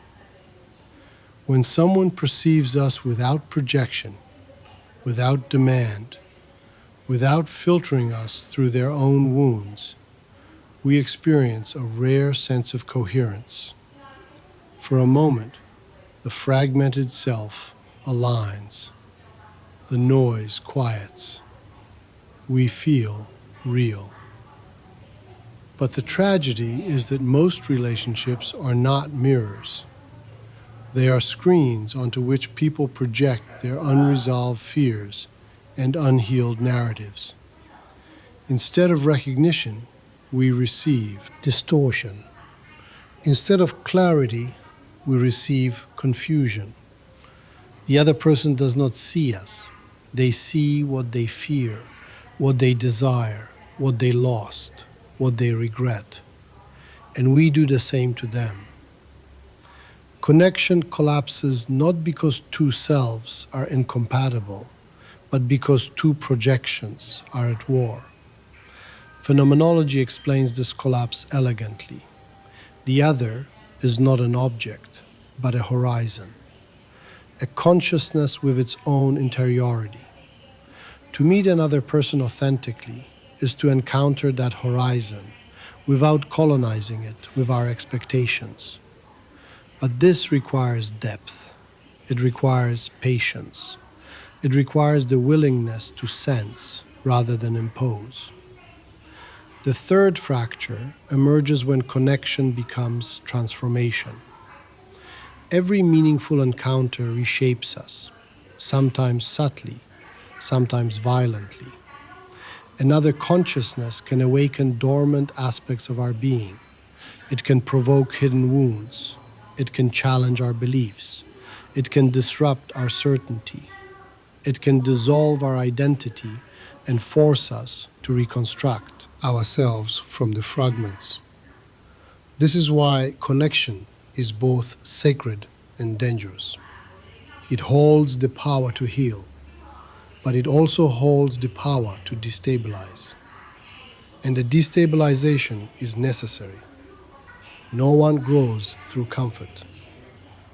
When someone perceives us without projection, without demand, without filtering us through their own wounds, we experience a rare sense of coherence. For a moment, the fragmented self aligns, the noise quiets, we feel real. But the tragedy is that most relationships are not mirrors. They are screens onto which people project their unresolved fears and unhealed narratives. Instead of recognition, we receive distortion. Instead of clarity, we receive confusion. The other person does not see us. They see what they fear, what they desire, what they lost, what they regret. And we do the same to them. Connection collapses not because two selves are incompatible, but because two projections are at war. Phenomenology explains this collapse elegantly. The other is not an object, but a horizon, a consciousness with its own interiority. To meet another person authentically is to encounter that horizon without colonizing it with our expectations. But this requires depth. It requires patience. It requires the willingness to sense rather than impose. The third fracture emerges when connection becomes transformation. Every meaningful encounter reshapes us, sometimes subtly, sometimes violently. Another consciousness can awaken dormant aspects of our being. It can provoke hidden wounds. It can challenge our beliefs. It can disrupt our certainty. It can dissolve our identity and force us to reconstruct ourselves from the fragments. This is why connection is both sacred and dangerous. It holds the power to heal, but it also holds the power to destabilize. And the destabilization is necessary. No one grows through comfort.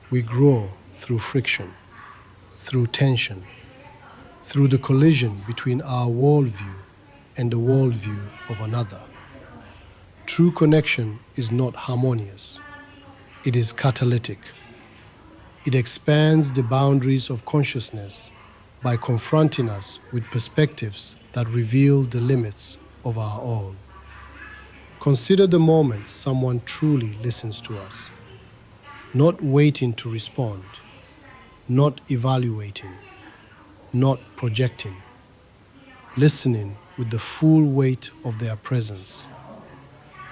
We grow through friction, through tension, through the collision between our worldview and the worldview of another. True connection is not harmonious. It is catalytic. It expands the boundaries of consciousness by confronting us with perspectives that reveal the limits of our own. Consider the moment someone truly listens to us, not waiting to respond, not evaluating, not projecting, listening with the full weight of their presence.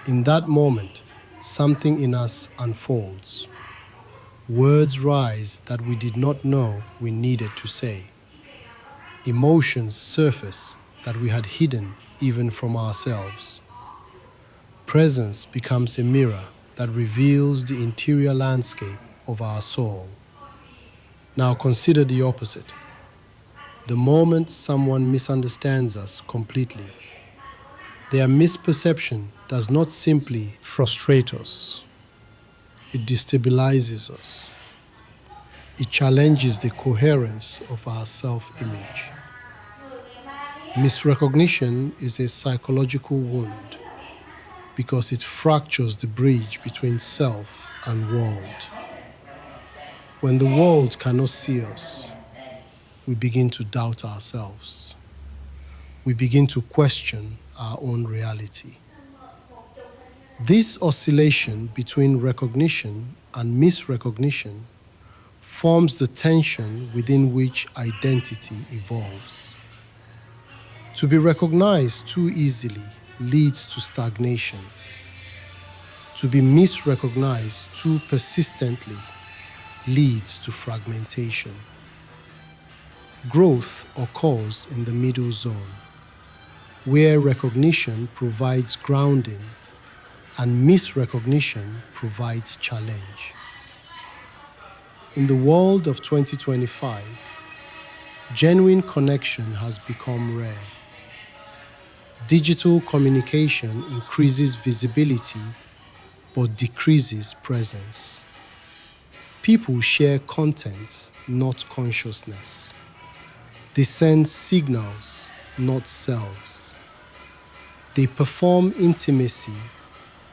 In that moment, something in us unfolds. Words rise that we did not know we needed to say. Emotions surface that we had hidden even from ourselves. Presence becomes a mirror that reveals the interior landscape of our soul. Now consider the opposite. The moment someone misunderstands us completely, their misperception does not simply frustrate us, it destabilizes us. It challenges the coherence of our self-image. Misrecognition is a psychological wound because it fractures the bridge between self and world. When the world cannot see us, we begin to doubt ourselves. We begin to question our own reality. This oscillation between recognition and misrecognition forms the tension within which identity evolves. To be recognized too easily leads to stagnation. To be misrecognized too persistently leads to fragmentation. Growth occurs in the middle zone, where recognition provides grounding and misrecognition provides challenge. In the world of 2025, genuine connection has become rare. Digital communication increases visibility but decreases presence. People share content, not consciousness. They send signals, not selves. They perform intimacy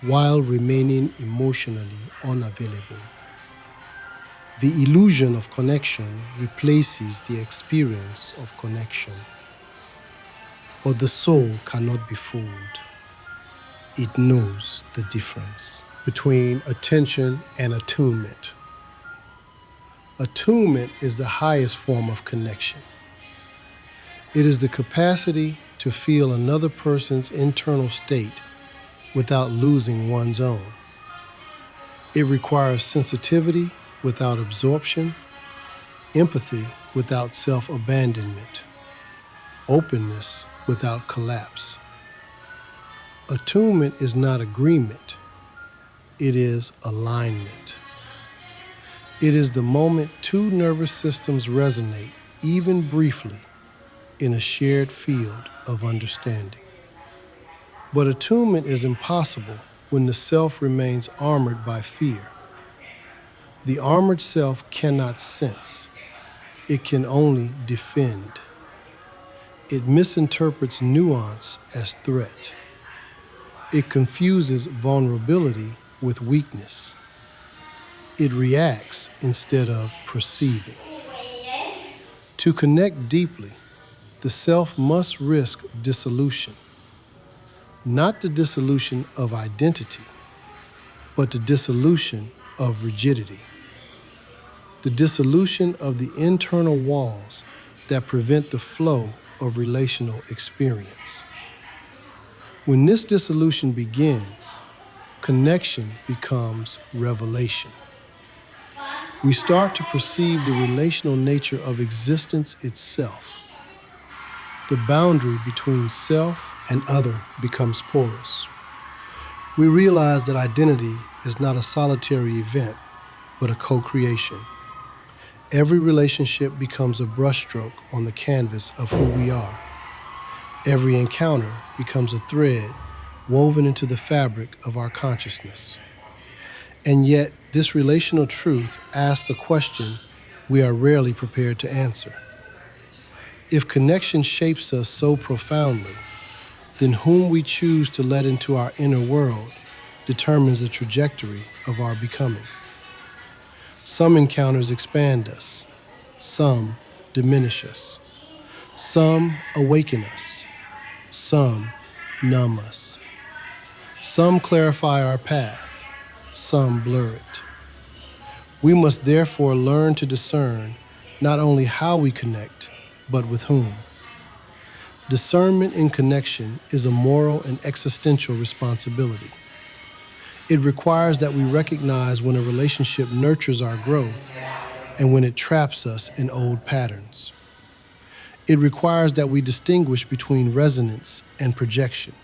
while remaining emotionally unavailable. The illusion of connection replaces the experience of connection. But the soul cannot be fooled. It knows the difference between attention and attunement. Attunement is the highest form of connection. It is the capacity to feel another person's internal state without losing one's own. It requires sensitivity without absorption, empathy without self-abandonment, openness without collapse. Attunement is not agreement, it is alignment. It is the moment two nervous systems resonate, even briefly, in a shared field of understanding. But attunement is impossible when the self remains armored by fear. The armored self cannot sense. It can only defend. It misinterprets nuance as threat. It confuses vulnerability with weakness. It reacts instead of perceiving. To connect deeply, the self must risk dissolution. Not the dissolution of identity, but the dissolution of rigidity. The dissolution of the internal walls that prevent the flow of relational experience. When this dissolution begins, connection becomes revelation. We start to perceive the relational nature of existence itself. The boundary between self and other becomes porous. We realize that identity is not a solitary event, but a co-creation. Every relationship becomes a brushstroke on the canvas of who we are. Every encounter becomes a thread woven into the fabric of our consciousness. And yet, this relational truth asks the question we are rarely prepared to answer. If connection shapes us so profoundly, then whom we choose to let into our inner world determines the trajectory of our becoming. Some encounters expand us, some diminish us, some awaken us, some numb us. Some clarify our path, some blur it. We must therefore learn to discern not only how we connect, but with whom. Discernment in connection is a moral and existential responsibility. It requires that we recognize when a relationship nurtures our growth and when it traps us in old patterns. It requires that we distinguish between resonance and projection,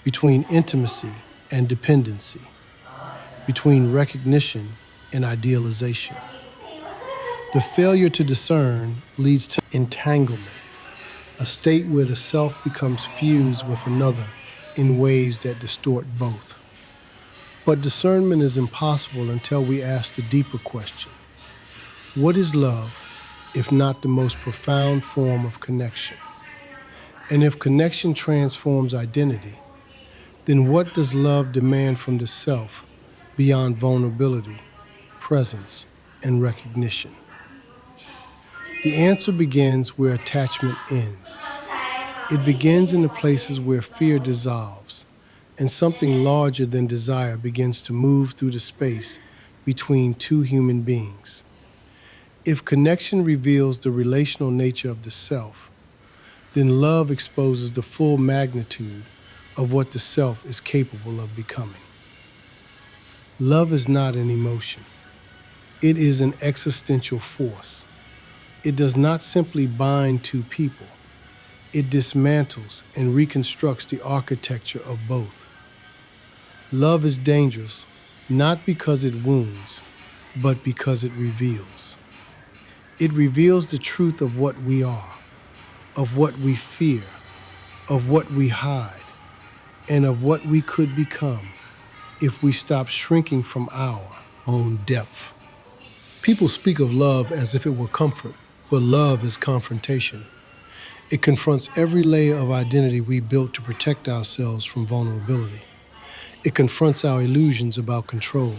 between intimacy and dependency, between recognition and idealization. The failure to discern leads to entanglement, a state where the self becomes fused with another in ways that distort both. But discernment is impossible until we ask the deeper question: what is love, if not the most profound form of connection? And if connection transforms identity, then what does love demand from the self beyond vulnerability, presence, and recognition? The answer begins where attachment ends. It begins in the places where fear dissolves and something larger than desire begins to move through the space between two human beings. If connection reveals the relational nature of the self, then love exposes the full magnitude of what the self is capable of becoming. Love is not an emotion. It is an existential force. It does not simply bind two people. It dismantles and reconstructs the architecture of both. Love is dangerous, not because it wounds, but because it reveals. It reveals the truth of what we are, of what we fear, of what we hide, and of what we could become if we stop shrinking from our own depth. People speak of love as if it were comfort, but love is confrontation. It confronts every layer of identity we built to protect ourselves from vulnerability. It confronts our illusions about control.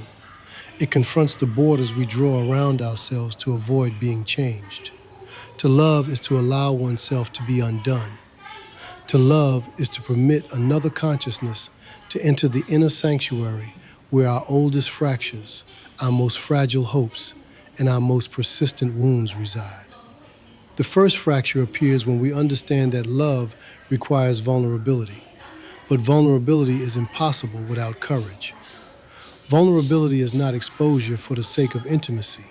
It confronts the borders we draw around ourselves to avoid being changed. To love is to allow oneself to be undone. To love is to permit another consciousness to enter the inner sanctuary where our oldest fractures, our most fragile hopes, and our most persistent wounds reside. The first fracture appears when we understand that love requires vulnerability, but vulnerability is impossible without courage. Vulnerability is not exposure for the sake of intimacy.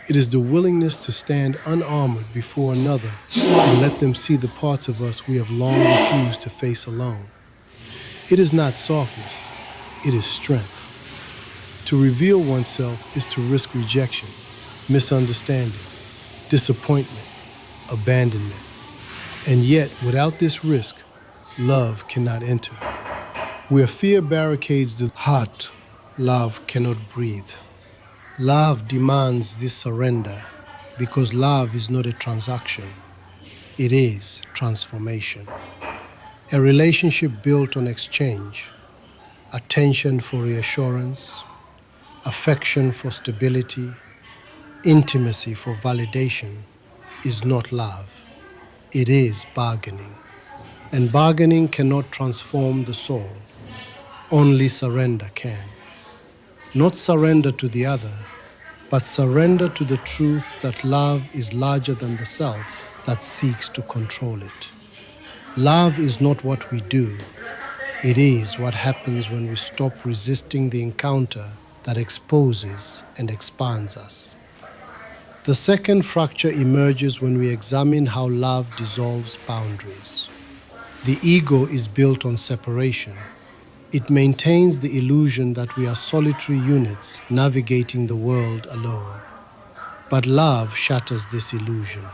It is the willingness to stand unarmored before another and let them see the parts of us we have long refused to face alone. It is not softness, it is strength. To reveal oneself is to risk rejection, misunderstanding, disappointment, abandonment. And yet, without this risk, love cannot enter. Where fear barricades the heart, love cannot breathe. Love demands this surrender because love is not a transaction, it is transformation. A relationship built on exchange, attention for reassurance, affection for stability, intimacy for validation is not love. It is bargaining. And bargaining cannot transform the soul. Only surrender can. Not surrender to the other, but surrender to the truth that love is larger than the self that seeks to control it. Love is not what we do. It is what happens when we stop resisting the encounter that exposes and expands us. The second fracture emerges when we examine how love dissolves boundaries. The ego is built on separation. It maintains the illusion that we are solitary units navigating the world alone. But love shatters this illusion.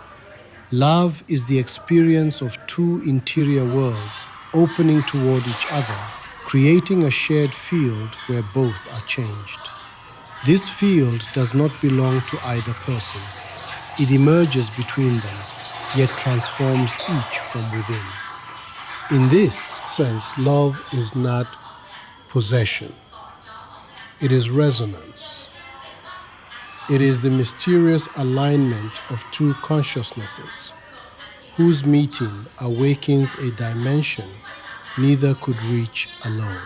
Love is the experience of two interior worlds opening toward each other, creating a shared field where both are changed. This field does not belong to either person. It emerges between them, yet transforms each from within. In this sense, love is not possession. It is resonance. It is the mysterious alignment of two consciousnesses, whose meeting awakens a dimension neither could reach alone.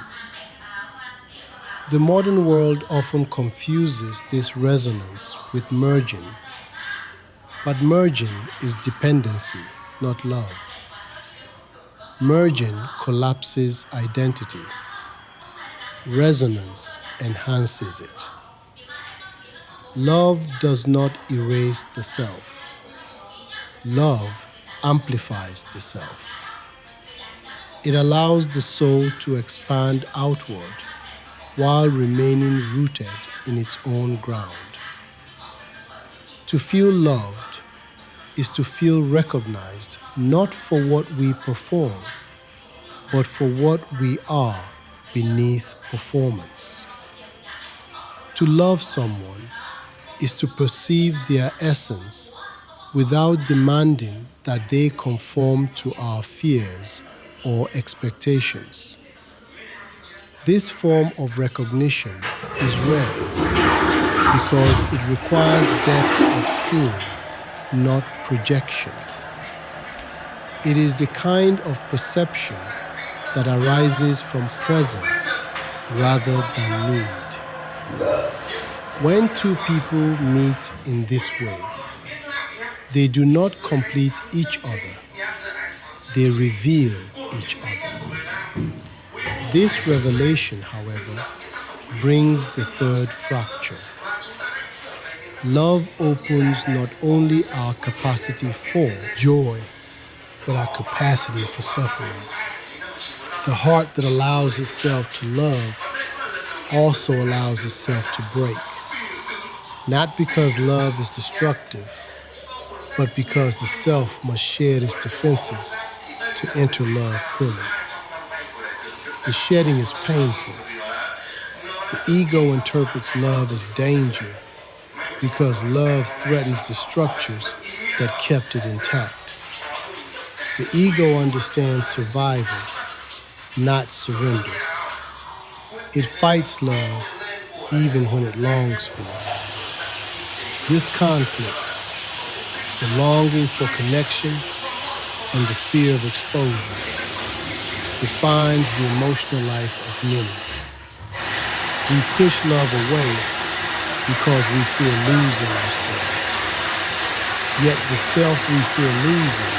The modern world often confuses this resonance with merging, but merging is dependency, not love. Merging collapses identity. Resonance enhances it. Love does not erase the self. Love amplifies the self. It allows the soul to expand outward while remaining rooted in its own ground. To feel loved is to feel recognized not for what we perform, but for what we are beneath performance. To love someone is to perceive their essence without demanding that they conform to our fears or expectations. This form of recognition is rare because it requires depth of seeing, not projection. It is the kind of perception that arises from presence rather than need. When two people meet in this way, they do not complete each other, they reveal each other. This revelation, however, brings the third fracture. Love opens not only our capacity for joy, but our capacity for suffering. The heart that allows itself to love also allows itself to break. Not because love is destructive, but because the self must shed its defenses to enter love fully. The shedding is painful. The ego interprets love as danger because love threatens the structures that kept it intact. The ego understands survival, not surrender. It fights love even when it longs for it. This conflict, the longing for connection and the fear of exposure, defines the emotional life of many. We push love away because we fear losing ourselves. Yet the self we fear losing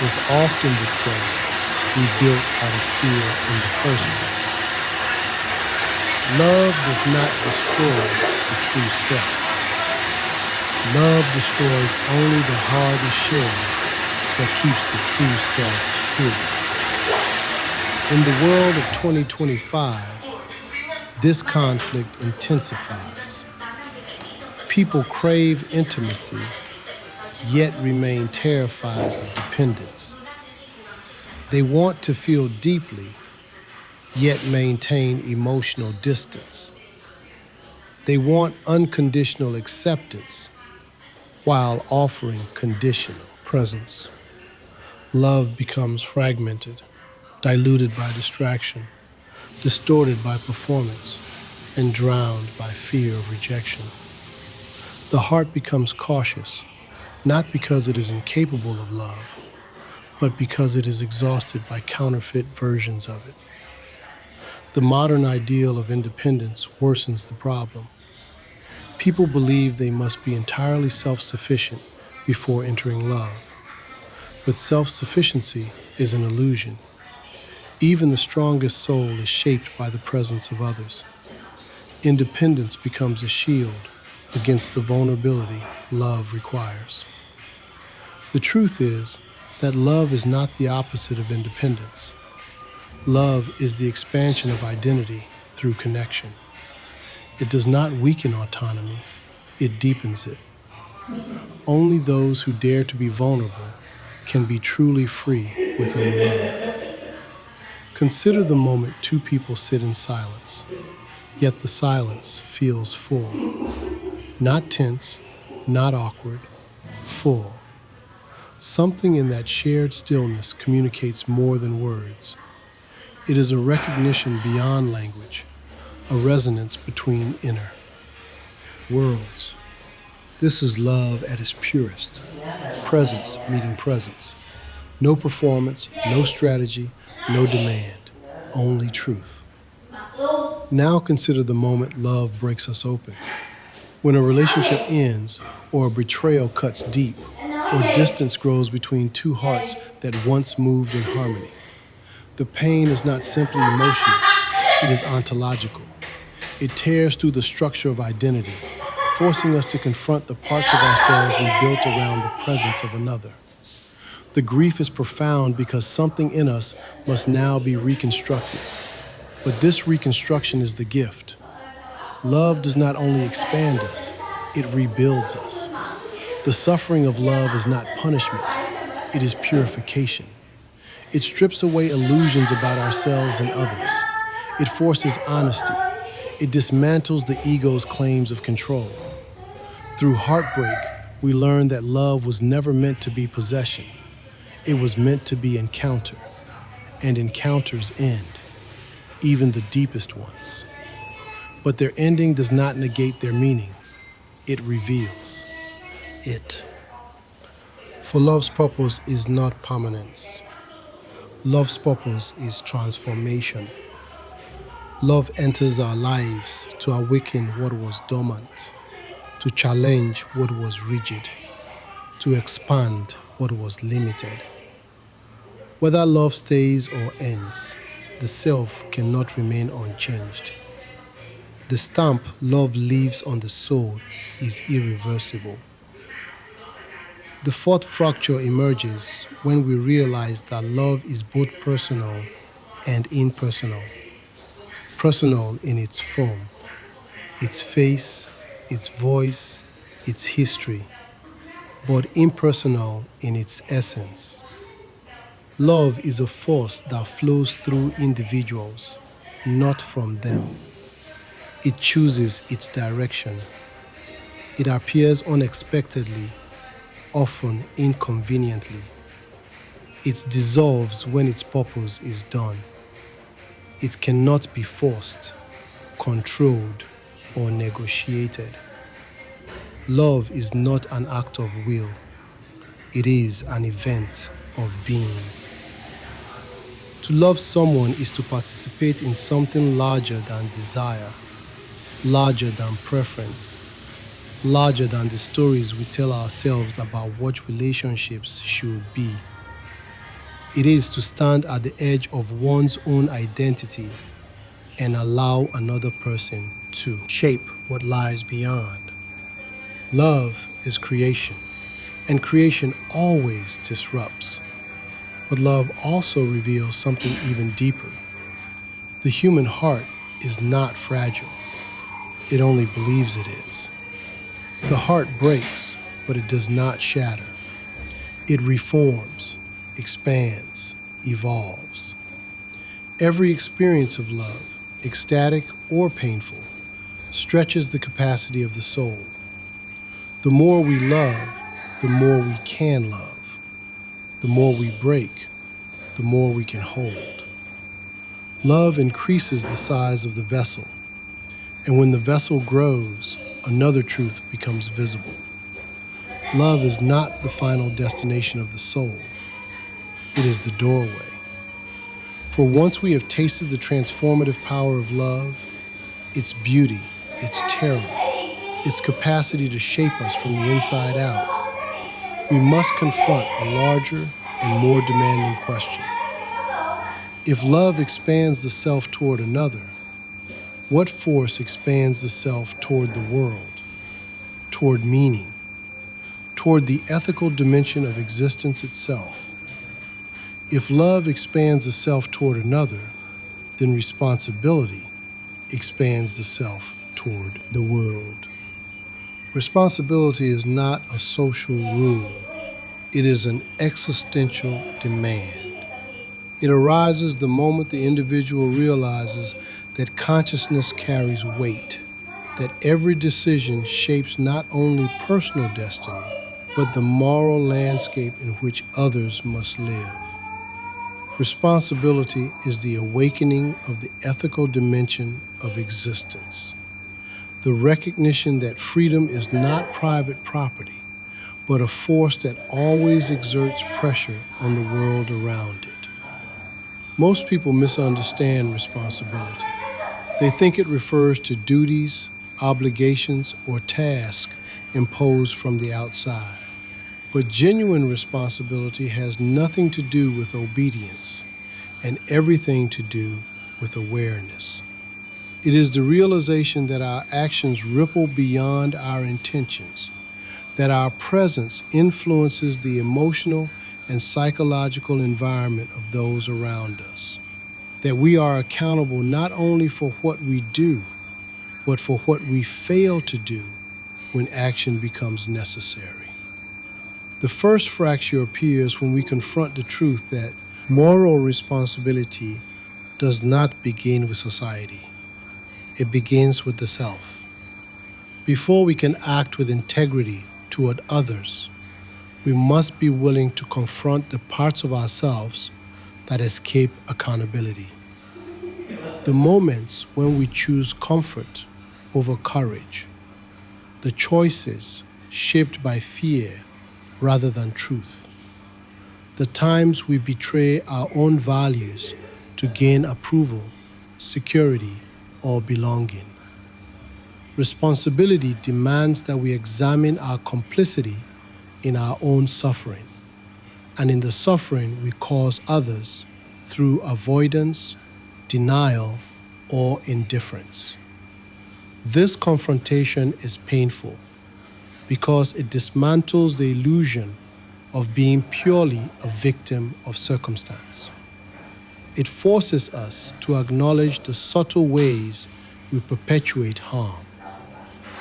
is often the self we built out of fear in the first place. Love does not destroy the true self. Love destroys only the hardened shell that keeps the true self hidden. In the world of 2025, this conflict intensifies. People crave intimacy, yet remain terrified of dependence. They want to feel deeply, yet maintain emotional distance. They want unconditional acceptance while offering conditional presence. Love becomes fragmented, diluted by distraction, distorted by performance, and drowned by fear of rejection. The heart becomes cautious, not because it is incapable of love, but because it is exhausted by counterfeit versions of it. The modern ideal of independence worsens the problem. People believe they must be entirely self-sufficient before entering love. But self-sufficiency is an illusion. Even the strongest soul is shaped by the presence of others. Independence becomes a shield against the vulnerability love requires. The truth is that love is not the opposite of independence. Love is the expansion of identity through connection. It does not weaken autonomy, it deepens it. Only those who dare to be vulnerable can be truly free within love. Consider the moment two people sit in silence, yet the silence feels full. Not tense, not awkward, full. Something in that shared stillness communicates more than words. It is a recognition beyond language, a resonance between inner worlds. This is love at its purest. Presence meeting presence. No performance, no strategy, no demand, only truth. Now consider the moment love breaks us open. When a relationship ends, or a betrayal cuts deep, or distance grows between two hearts that once moved in harmony. The pain is not simply emotional, it is ontological. It tears through the structure of identity, forcing us to confront the parts of ourselves we built around the presence of another. The grief is profound because something in us must now be reconstructed. But this reconstruction is the gift. Love does not only expand us, it rebuilds us. The suffering of love is not punishment, it is purification. It strips away illusions about ourselves and others. It forces honesty. It dismantles the ego's claims of control. Through heartbreak, we learn that love was never meant to be possession. It was meant to be encounter. And encounters end, even the deepest ones. But their ending does not negate their meaning. It reveals it. For love's purpose is not permanence. Love's purpose is transformation. Love enters our lives to awaken what was dormant, to challenge what was rigid, to expand what was limited. Whether love stays or ends, the self cannot remain unchanged. The stamp love leaves on the soul is irreversible. The fourth fracture emerges when we realize that love is both personal and impersonal. Personal in its form, its face, its voice, its history, but impersonal in its essence. Love is a force that flows through individuals, not from them. It chooses its direction. It appears unexpectedly, often inconveniently. It dissolves when its purpose is done. It cannot be forced, controlled, or negotiated. Love is not an act of will. It is an event of being. To love someone is to participate in something larger than desire, larger than preference, larger than the stories we tell ourselves about what relationships should be. It is to stand at the edge of one's own identity and allow another person to shape what lies beyond. Love is creation, and creation always disrupts. But love also reveals something even deeper. The human heart is not fragile. It only believes it is. The heart breaks, but it does not shatter. It reforms, expands, evolves. Every experience of love, ecstatic or painful, stretches the capacity of the soul. The more we love, the more we can love. The more we break, the more we can hold. Love increases the size of the vessel, and when the vessel grows, another truth becomes visible. Love is not the final destination of the soul. It is the doorway. For once we have tasted the transformative power of love, its beauty, its terror, its capacity to shape us from the inside out, we must confront a larger and more demanding question. If love expands the self toward another, what force expands the self toward the world, toward meaning, toward the ethical dimension of existence itself? If love expands the self toward another, then responsibility expands the self toward the world. Responsibility is not a social rule. It is an existential demand. It arises the moment the individual realizes that consciousness carries weight, that every decision shapes not only personal destiny, but the moral landscape in which others must live. Responsibility is the awakening of the ethical dimension of existence, the recognition that freedom is not private property, but a force that always exerts pressure on the world around it. Most people misunderstand responsibility. They think it refers to duties, obligations, or tasks imposed from the outside. But genuine responsibility has nothing to do with obedience and everything to do with awareness. It is the realization that our actions ripple beyond our intentions, that our presence influences the emotional and psychological environment of those around us, that we are accountable not only for what we do, but for what we fail to do when action becomes necessary. The first fracture appears when we confront the truth that moral responsibility does not begin with society. It begins with the self. Before we can act with integrity toward others, we must be willing to confront the parts of ourselves that escape accountability. The moments when we choose comfort over courage, the choices shaped by fear rather than truth, the times we betray our own values to gain approval, security, or belonging. Responsibility demands that we examine our complicity in our own suffering, and in the suffering we cause others through avoidance, denial, or indifference. This confrontation is painful because it dismantles the illusion of being purely a victim of circumstance. It forces us to acknowledge the subtle ways we perpetuate harm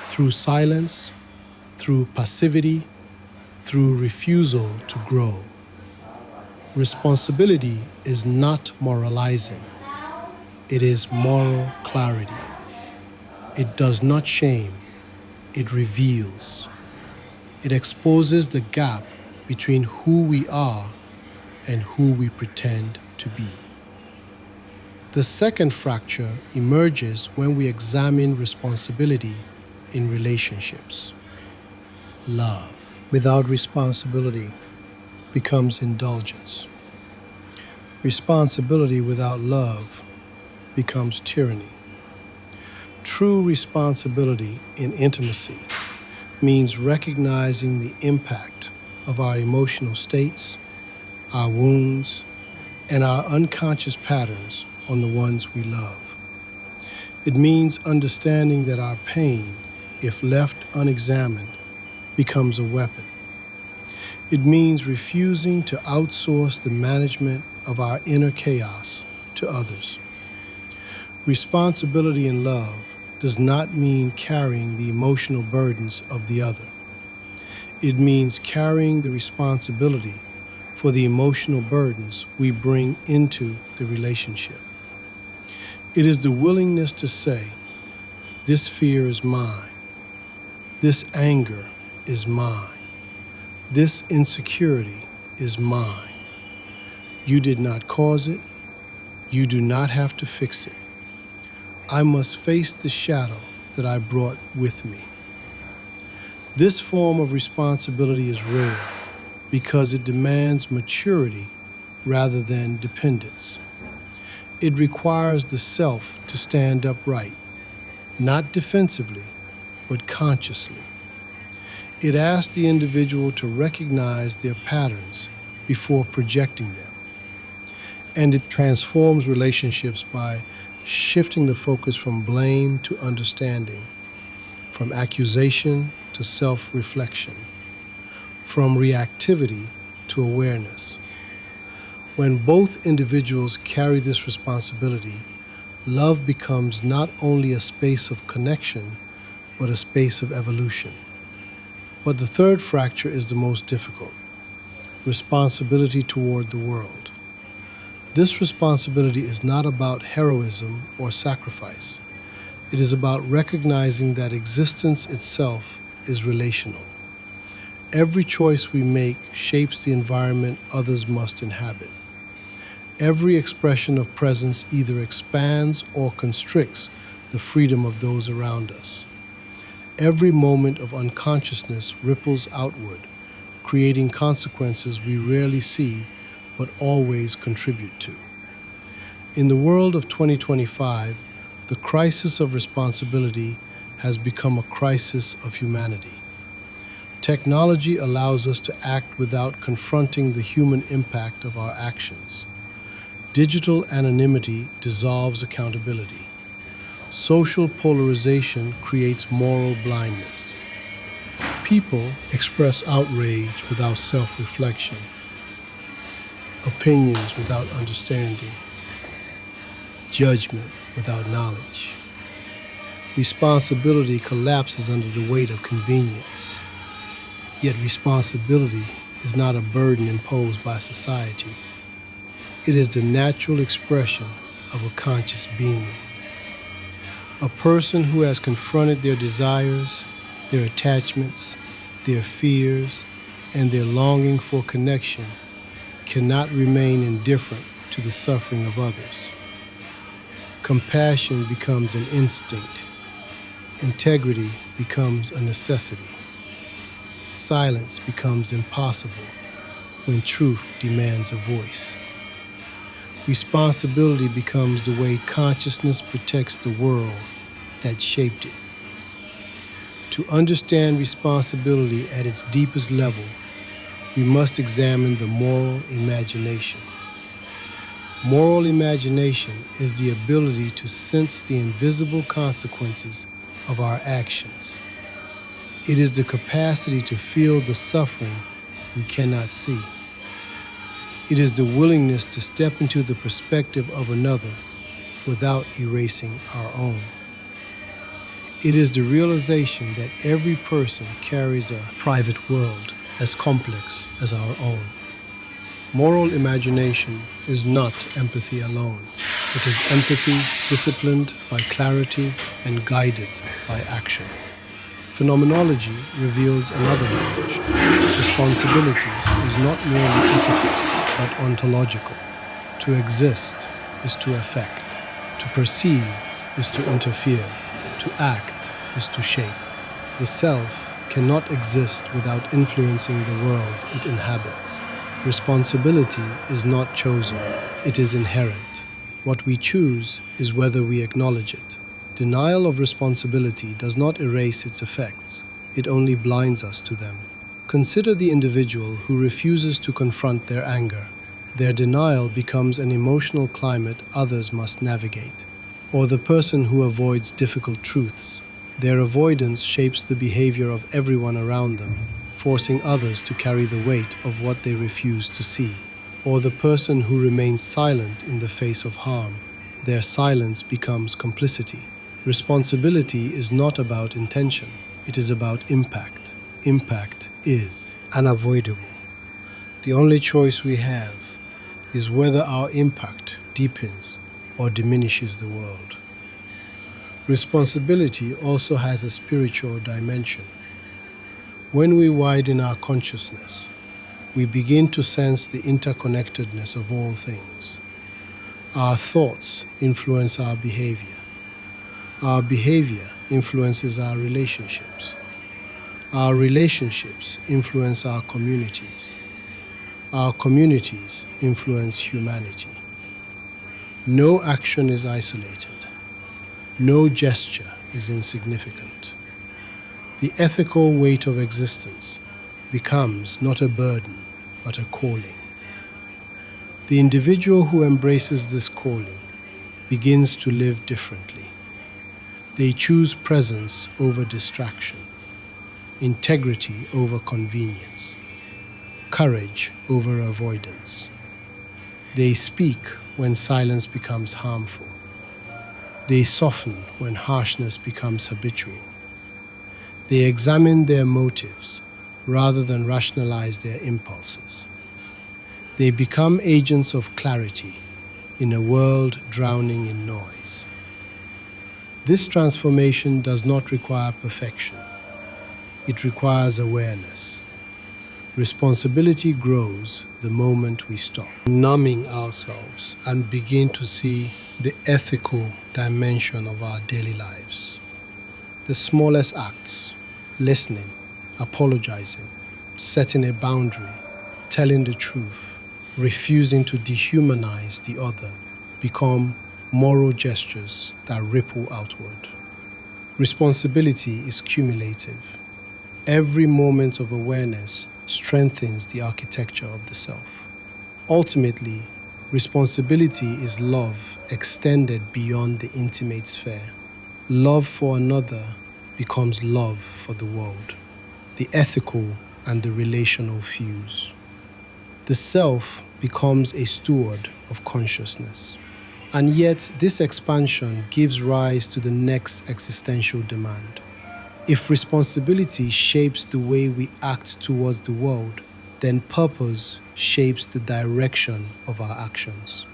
through silence, through passivity, through refusal to grow. Responsibility is not moralizing, it is moral clarity. It does not shame, it reveals. It exposes the gap between who we are and who we pretend to be. The second fracture emerges when we examine responsibility in relationships. Love without responsibility becomes indulgence. Responsibility without love becomes tyranny. True responsibility in intimacy means recognizing the impact of our emotional states, our wounds, and our unconscious patterns on the ones we love. It means understanding that our pain, if left unexamined, becomes a weapon. It means refusing to outsource the management of our inner chaos to others. Responsibility in love does not mean carrying the emotional burdens of the other. It means carrying the responsibility for the emotional burdens we bring into the relationship. It is the willingness to say, this fear is mine, this anger is mine, this insecurity is mine. You did not cause it, you do not have to fix it. I must face the shadow that I brought with me. This form of responsibility is rare because it demands maturity rather than dependence. It requires the self to stand upright, not defensively, but consciously. It asks the individual to recognize their patterns before projecting them. And it transforms relationships by shifting the focus from blame to understanding, from accusation to self-reflection, from reactivity to awareness. When both individuals carry this responsibility, love becomes not only a space of connection, but a space of evolution. But the third fracture is the most difficult: responsibility toward the world. This responsibility is not about heroism or sacrifice. It is about recognizing that existence itself is relational. Every choice we make shapes the environment others must inhabit. Every expression of presence either expands or constricts the freedom of those around us. Every moment of unconsciousness ripples outward, creating consequences we rarely see but always contribute to. In the world of 2025, the crisis of responsibility has become a crisis of humanity. Technology allows us to act without confronting the human impact of our actions. Digital anonymity dissolves accountability. Social polarization creates moral blindness. People express outrage without self-reflection, opinions without understanding, judgment without knowledge. Responsibility collapses under the weight of convenience. Yet responsibility is not a burden imposed by society. It is the natural expression of a conscious being. A person who has confronted their desires, their attachments, their fears, and their longing for connection cannot remain indifferent to the suffering of others. Compassion becomes an instinct. Integrity becomes a necessity. Silence becomes impossible when truth demands a voice. Responsibility becomes the way consciousness protects the world that shaped it. To understand responsibility at its deepest level, we must examine the moral imagination. Moral imagination is the ability to sense the invisible consequences of our actions. It is the capacity to feel the suffering we cannot see. It is the willingness to step into the perspective of another without erasing our own. It is the realization that every person carries a private world as complex as our own. Moral imagination is not empathy alone. It is empathy disciplined by clarity and guided by action. Phenomenology reveals another language. Responsibility is not merely ethical, but ontological. To exist is to affect. To perceive is to interfere. To act is to shape. The self cannot exist without influencing the world it inhabits. Responsibility is not chosen, it is inherent. What we choose is whether we acknowledge it. Denial of responsibility does not erase its effects, it only blinds us to them. Consider the individual who refuses to confront their anger. Their denial becomes an emotional climate others must navigate. Or the person who avoids difficult truths. Their avoidance shapes the behavior of everyone around them, forcing others to carry the weight of what they refuse to see. Or the person who remains silent in the face of harm. Their silence becomes complicity. Responsibility is not about intention, it is about impact. Impact is unavoidable. The only choice we have is whether our impact deepens or diminishes the world. Responsibility also has a spiritual dimension. When we widen our consciousness, we begin to sense the interconnectedness of all things. Our thoughts influence our behavior. Our behavior influences our relationships. Our relationships influence our communities. Our communities influence humanity. No action is isolated. No gesture is insignificant. The ethical weight of existence becomes not a burden, but a calling. The individual who embraces this calling begins to live differently. They choose presence over distraction, integrity over convenience, courage over avoidance. They speak when silence becomes harmful. They soften when harshness becomes habitual. They examine their motives rather than rationalize their impulses. They become agents of clarity in a world drowning in noise. This transformation does not require perfection. It requires awareness. Responsibility grows the moment we stop numbing ourselves and begin to see the ethical dimension of our daily lives. The smallest acts, listening, apologizing, setting a boundary, telling the truth, refusing to dehumanize the other, become moral gestures that ripple outward. Responsibility is cumulative. Every moment of awareness strengthens the architecture of the self. Ultimately, responsibility is love extended beyond the intimate sphere. Love for another becomes love for the world. The ethical and the relational fuse. The self becomes a steward of consciousness. And yet, this expansion gives rise to the next existential demand. If responsibility shapes the way we act towards the world, then purpose shapes the direction of our actions.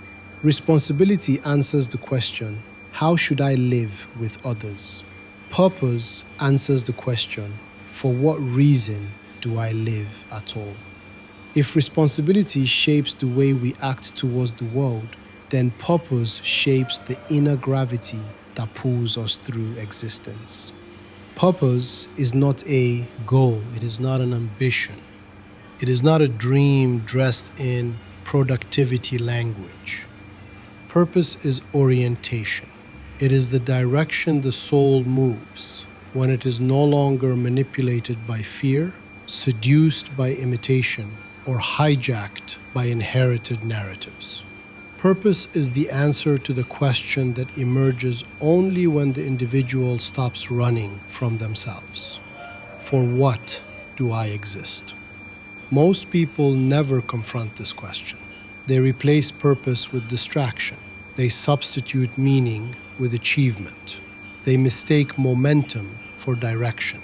Responsibility answers the question, how should I live with others? Purpose answers the question, for what reason do I live at all? If responsibility shapes the way we act towards the world, then purpose shapes the inner gravity that pulls us through existence. Purpose is not a goal, it is not an ambition. It is not a dream dressed in productivity language. Purpose is orientation. It is the direction the soul moves when it is no longer manipulated by fear, seduced by imitation, or hijacked by inherited narratives. Purpose is the answer to the question that emerges only when the individual stops running from themselves. For what do I exist? Most people never confront this question. They replace purpose with distraction. They substitute meaning with achievement. They mistake momentum for direction.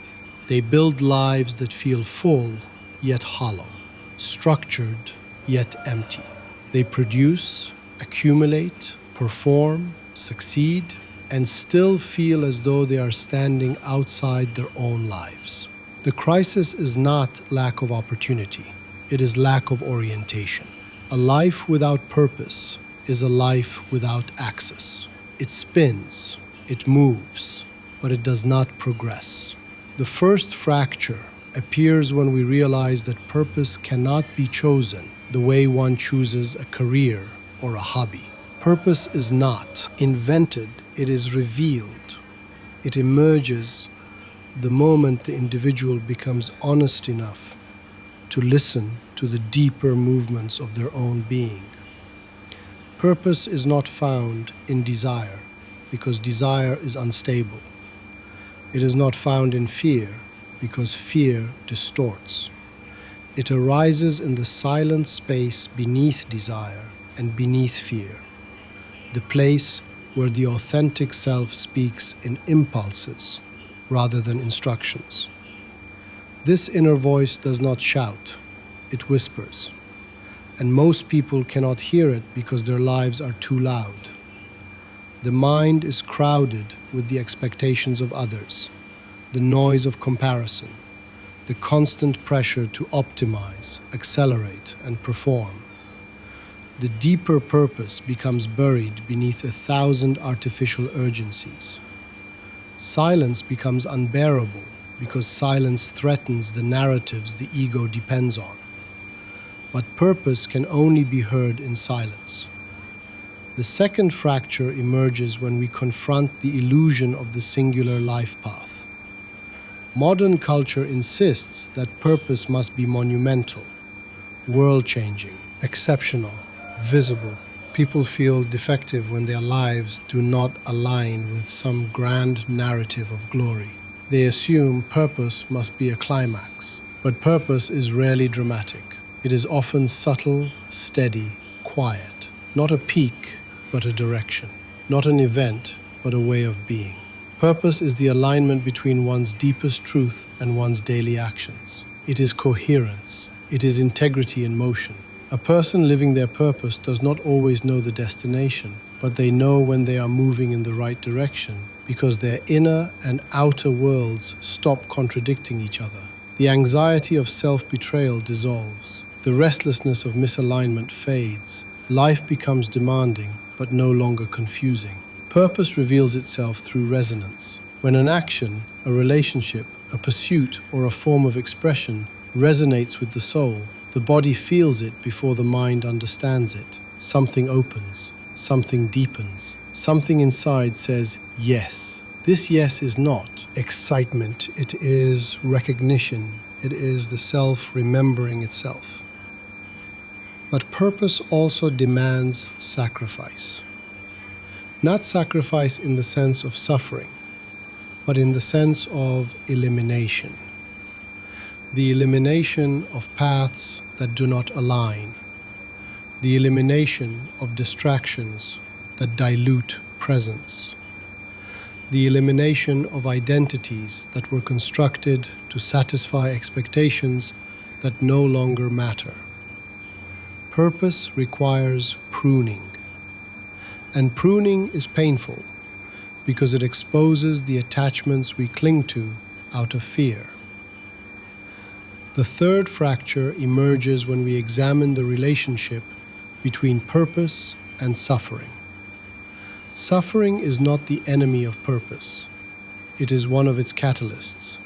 They build lives that feel full yet hollow, structured yet empty. They produce, accumulate, perform, succeed, and still feel as though they are standing outside their own lives. The crisis is not lack of opportunity, it is lack of orientation. A life without purpose is a life without access. It spins, it moves, but it does not progress. The first fracture appears when we realize that purpose cannot be chosen the way one chooses a career or a hobby. Purpose is not invented, it is revealed. It emerges the moment the individual becomes honest enough to listen to the deeper movements of their own being. Purpose is not found in desire, because desire is unstable. It is not found in fear, because fear distorts. It arises in the silent space beneath desire and beneath fear, the place where the authentic self speaks in impulses rather than instructions. This inner voice does not shout, it whispers. And most people cannot hear it because their lives are too loud. The mind is crowded with the expectations of others, the noise of comparison, the constant pressure to optimize, accelerate, and perform. The deeper purpose becomes buried beneath 1,000 artificial urgencies. Silence becomes unbearable because silence threatens the narratives the ego depends on. But purpose can only be heard in silence. The second fracture emerges when we confront the illusion of the singular life path. Modern culture insists that purpose must be monumental, world-changing, exceptional, visible. People feel defective when their lives do not align with some grand narrative of glory. They assume purpose must be a climax, but purpose is rarely dramatic. It is often subtle, steady, quiet. Not a peak, but a direction. Not an event, but a way of being. Purpose is the alignment between one's deepest truth and one's daily actions. It is coherence. It is integrity in motion. A person living their purpose does not always know the destination, but they know when they are moving in the right direction because their inner and outer worlds stop contradicting each other. The anxiety of self-betrayal dissolves. The restlessness of misalignment fades. Life becomes demanding, but no longer confusing. Purpose reveals itself through resonance. When an action, a relationship, a pursuit, or a form of expression resonates with the soul, the body feels it before the mind understands it. Something opens, something deepens, something inside says yes. This yes is not excitement, it is recognition, it is the self remembering itself. But purpose also demands sacrifice. Not sacrifice in the sense of suffering, but in the sense of elimination. The elimination of paths that do not align. The elimination of distractions that dilute presence. The elimination of identities that were constructed to satisfy expectations that no longer matter. Purpose requires pruning. And pruning is painful because it exposes the attachments we cling to out of fear. The third fracture emerges when we examine the relationship between purpose and suffering. Suffering is not the enemy of purpose. It is one of its catalysts.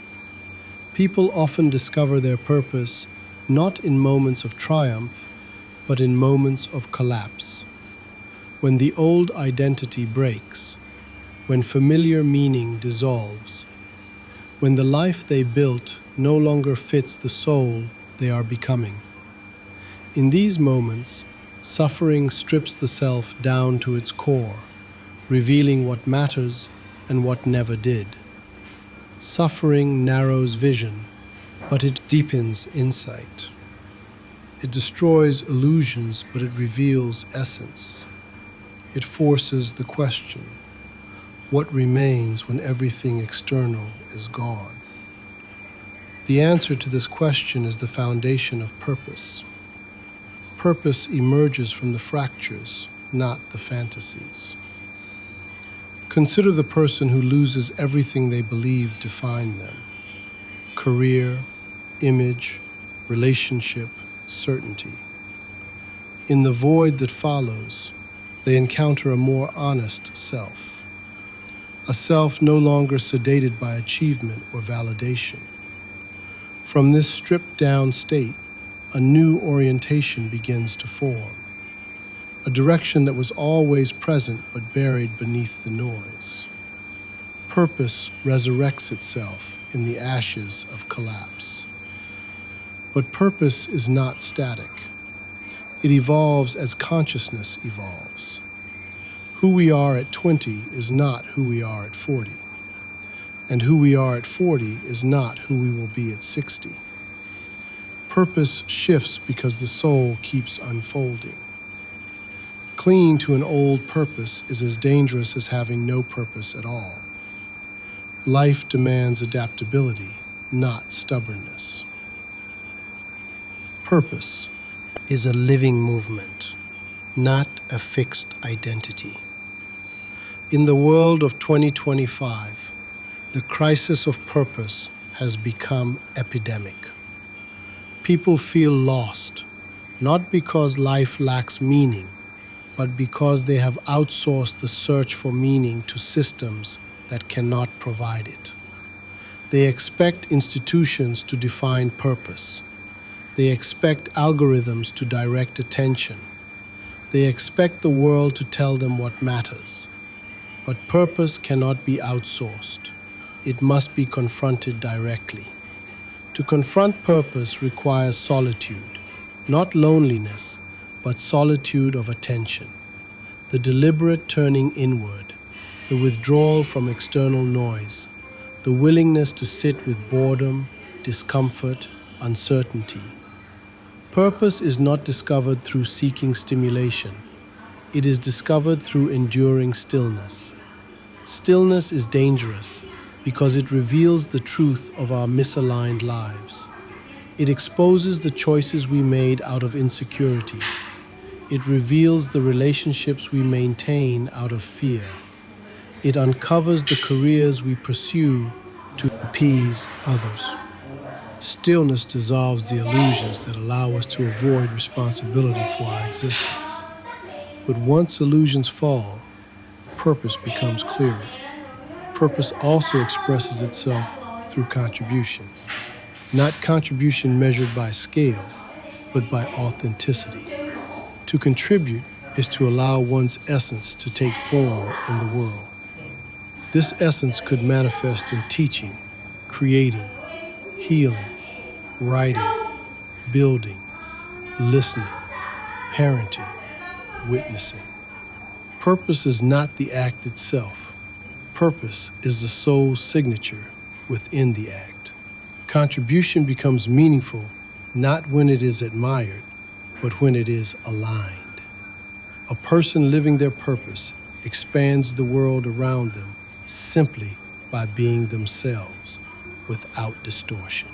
People often discover their purpose not in moments of triumph, but in moments of collapse. When the old identity breaks, when familiar meaning dissolves, when the life they built no longer fits the soul they are becoming. In these moments, suffering strips the self down to its core, revealing what matters and what never did. Suffering narrows vision, but it deepens insight. It destroys illusions, but it reveals essence. It forces the question, what remains when everything external is gone? The answer to this question is the foundation of purpose. Purpose emerges from the fractures, not the fantasies. Consider the person who loses everything they believe defined them: career, image, relationship, certainty. In the void that follows, they encounter a more honest self, a self no longer sedated by achievement or validation. From this stripped-down state, a new orientation begins to form, a direction that was always present but buried beneath the noise. Purpose resurrects itself in the ashes of collapse. But purpose is not static. It evolves as consciousness evolves. Who we are at 20 is not who we are at 40. And who we are at 40 is not who we will be at 60. Purpose shifts because the soul keeps unfolding. Clinging to an old purpose is as dangerous as having no purpose at all. Life demands adaptability, not stubbornness. Purpose is a living movement, not a fixed identity. In the world of 2025, the crisis of purpose has become epidemic. People feel lost, not because life lacks meaning, but because they have outsourced the search for meaning to systems that cannot provide it. They expect institutions to define purpose. They expect algorithms to direct attention. They expect the world to tell them what matters. But purpose cannot be outsourced. It must be confronted directly. To confront purpose requires solitude, not loneliness, but solitude of attention, the deliberate turning inward, the withdrawal from external noise, the willingness to sit with boredom, discomfort, uncertainty. Purpose is not discovered through seeking stimulation. It is discovered through enduring stillness. Stillness is dangerous because it reveals the truth of our misaligned lives. It exposes the choices we made out of insecurity. It reveals the relationships we maintain out of fear. It uncovers the careers we pursue to appease others. Stillness dissolves the illusions that allow us to avoid responsibility for our existence. But once illusions fall, purpose becomes clearer. Purpose also expresses itself through contribution. Not contribution measured by scale, but by authenticity. To contribute is to allow one's essence to take form in the world. This essence could manifest in teaching, creating, healing, writing, building, listening, parenting, witnessing. Purpose is not the act itself. Purpose is the soul's signature within the act. Contribution becomes meaningful not when it is admired, but when it is aligned. A person living their purpose expands the world around them simply by being themselves, without distortion.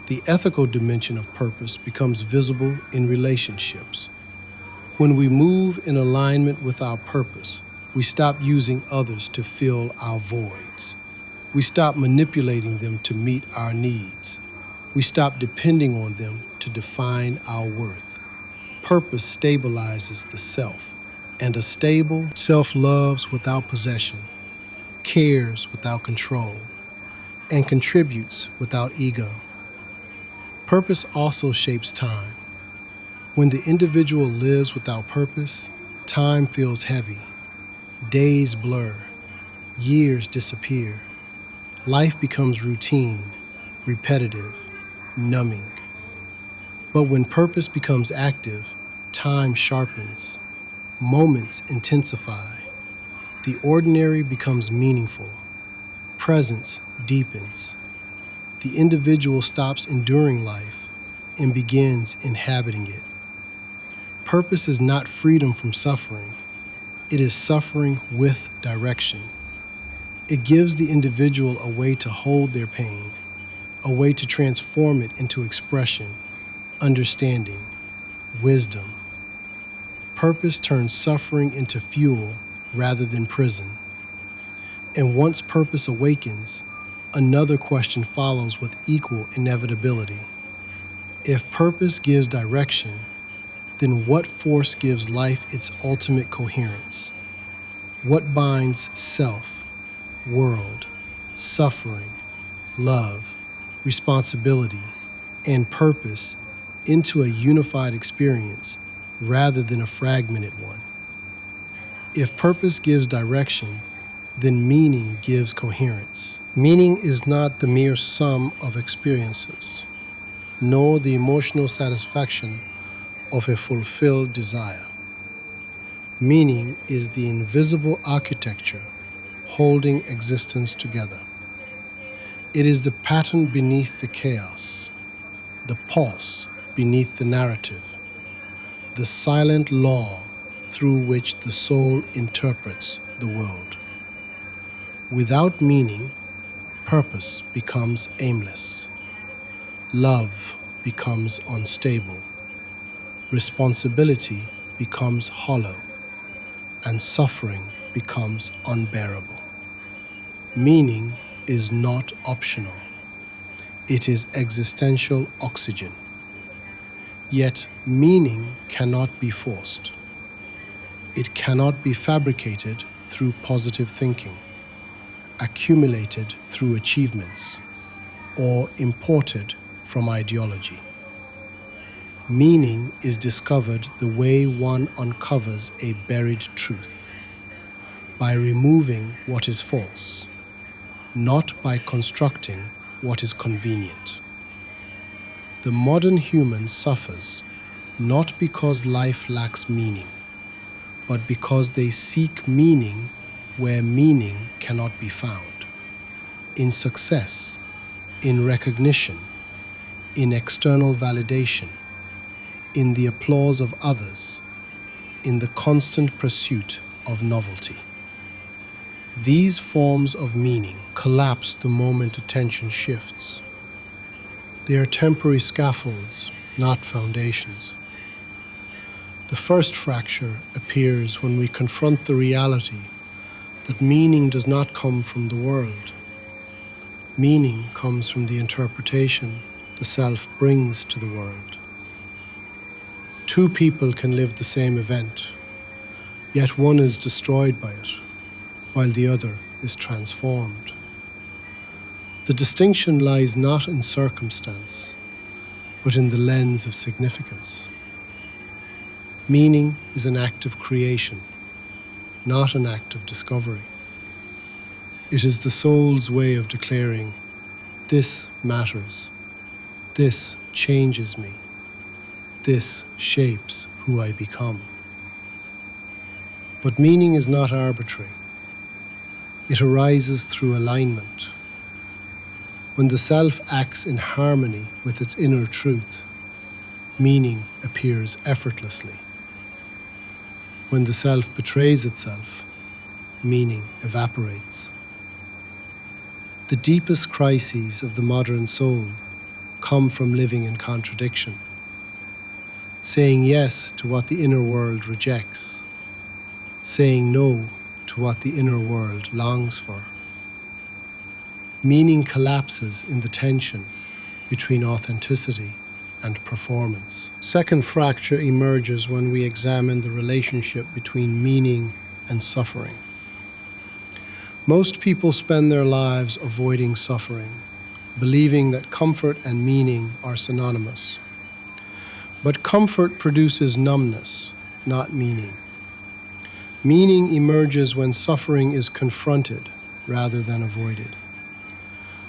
The ethical dimension of purpose becomes visible in relationships. When we move in alignment with our purpose, we stop using others to fill our voids. We stop manipulating them to meet our needs. We stop depending on them to define our worth. Purpose stabilizes the self, and a stable self loves without possession, cares without control, and contributes without ego. Purpose also shapes time. When the individual lives without purpose, time feels heavy. Days blur, years disappear. Life becomes routine, repetitive, numbing. But when purpose becomes active, time sharpens, moments intensify. The ordinary becomes meaningful, presence deepens. The individual stops enduring life and begins inhabiting it. Purpose is not freedom from suffering. It is suffering with direction. It gives the individual a way to hold their pain, a way to transform it into expression, understanding, wisdom. Purpose turns suffering into fuel rather than prison. And once purpose awakens, another question follows with equal inevitability. If purpose gives direction, then what force gives life its ultimate coherence? What binds self, world, suffering, love, responsibility, and purpose into a unified experience rather than a fragmented one? If purpose gives direction, then meaning gives coherence. Meaning is not the mere sum of experiences, nor the emotional satisfaction of a fulfilled desire. Meaning is the invisible architecture holding existence together. It is the pattern beneath the chaos, the pulse beneath the narrative, the silent law through which the soul interprets the world. Without meaning, purpose becomes aimless. Love becomes unstable. Responsibility becomes hollow. And suffering becomes unbearable. Meaning is not optional. It is existential oxygen. Yet meaning cannot be forced. It cannot be fabricated through positive thinking, accumulated through achievements, or imported from ideology. Meaning is discovered the way one uncovers a buried truth, by removing what is false, not by constructing what is convenient. The modern human suffers not because life lacks meaning, but because they seek meaning where meaning cannot be found. In success, in recognition, in external validation, in the applause of others, in the constant pursuit of novelty. These forms of meaning collapse the moment attention shifts. They are temporary scaffolds, not foundations. The first fracture appears when we confront the reality that meaning does not come from the world. Meaning comes from the interpretation the self brings to the world. Two people can live the same event, yet one is destroyed by it, while the other is transformed. The distinction lies not in circumstance, but in the lens of significance. Meaning is an act of creation, not an act of discovery. It is the soul's way of declaring, this matters, this changes me, this shapes who I become. But meaning is not arbitrary. It arises through alignment. When the self acts in harmony with its inner truth, meaning appears effortlessly. When the self betrays itself, meaning evaporates. The deepest crises of the modern soul come from living in contradiction, saying yes to what the inner world rejects, saying no to what the inner world longs for. Meaning collapses in the tension between authenticity and performance. Second fracture emerges when we examine the relationship between meaning and suffering. Most people spend their lives avoiding suffering, believing that comfort and meaning are synonymous. But comfort produces numbness, not meaning. Meaning emerges when suffering is confronted rather than avoided.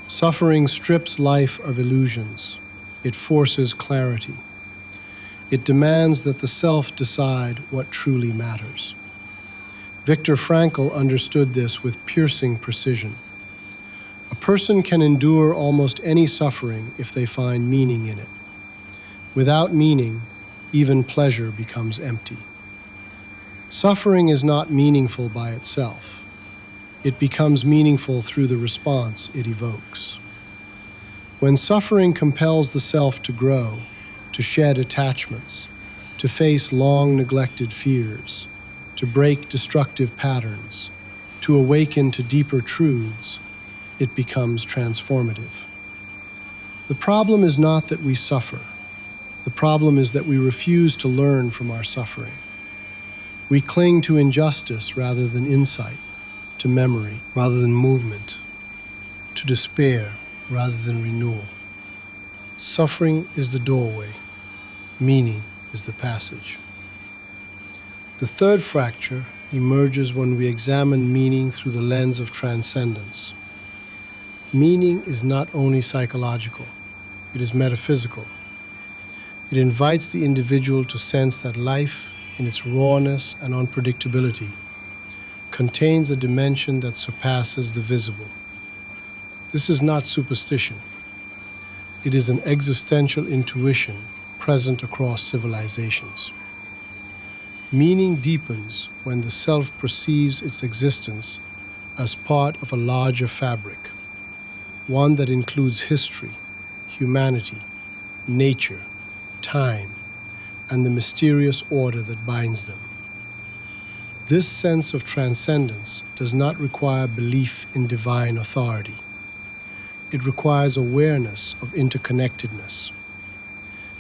Suffering strips life of illusions. It forces clarity. It demands that the self decide what truly matters. Viktor Frankl understood this with piercing precision. A person can endure almost any suffering if they find meaning in it. Without meaning, even pleasure becomes empty. Suffering is not meaningful by itself. It becomes meaningful through the response it evokes. When suffering compels the self to grow, to shed attachments, to face long neglected fears, to break destructive patterns, to awaken to deeper truths, it becomes transformative. The problem is not that we suffer. The problem is that we refuse to learn from our suffering. We cling to injustice rather than insight, to memory rather than movement, to despair rather than renewal. Suffering is the doorway. Meaning is the passage. The third fracture emerges when we examine meaning through the lens of transcendence. Meaning is not only psychological, it is metaphysical. It invites the individual to sense that life, in its rawness and unpredictability, contains a dimension that surpasses the visible. This is not superstition. It is an existential intuition present across civilizations. Meaning deepens when the self perceives its existence as part of a larger fabric, one that includes history, humanity, nature, time, and the mysterious order that binds them. This sense of transcendence does not require belief in divine authority. It requires awareness of interconnectedness.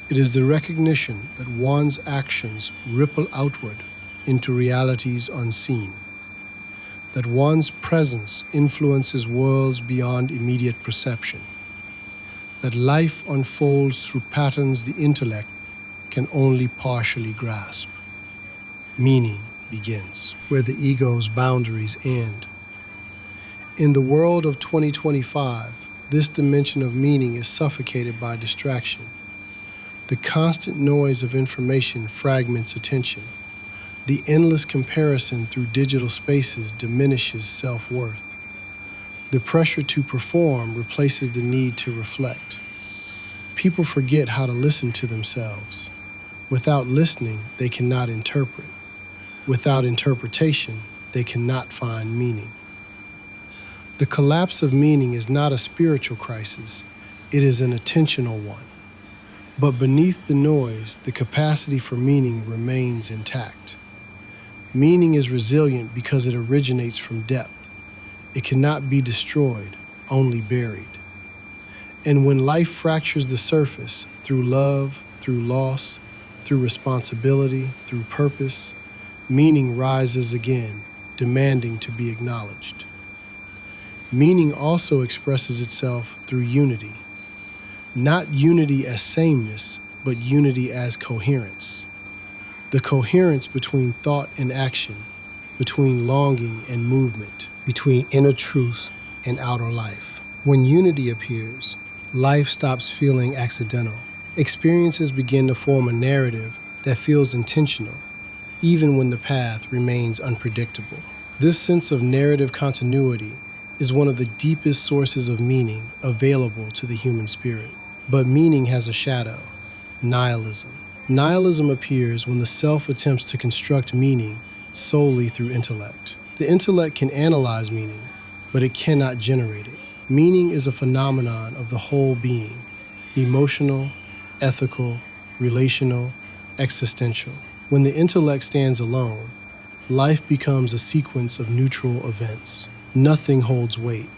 It is the recognition that one's actions ripple outward into realities unseen, that one's presence influences worlds beyond immediate perception, that life unfolds through patterns the intellect can only partially grasp. Meaning begins where the ego's boundaries end. In the world of 2025, this dimension of meaning is suffocated by distraction. The constant noise of information fragments attention. The endless comparison through digital spaces diminishes self-worth. The pressure to perform replaces the need to reflect. People forget how to listen to themselves. Without listening, they cannot interpret. Without interpretation, they cannot find meaning. The collapse of meaning is not a spiritual crisis. It is an attentional one. But beneath the noise, the capacity for meaning remains intact. Meaning is resilient because it originates from depth. It cannot be destroyed, only buried. And when life fractures the surface through love, through loss, through responsibility, through purpose, meaning rises again, demanding to be acknowledged. Meaning also expresses itself through unity. Not unity as sameness, but unity as coherence. The coherence between thought and action, between longing and movement, between inner truth and outer life. When unity appears, life stops feeling accidental. Experiences begin to form a narrative that feels intentional, even when the path remains unpredictable. This sense of narrative continuity is one of the deepest sources of meaning available to the human spirit. But meaning has a shadow, nihilism. Nihilism appears when the self attempts to construct meaning solely through intellect. The intellect can analyze meaning, but it cannot generate it. Meaning is a phenomenon of the whole being, emotional, ethical, relational, existential. When the intellect stands alone, life becomes a sequence of neutral events. Nothing holds weight,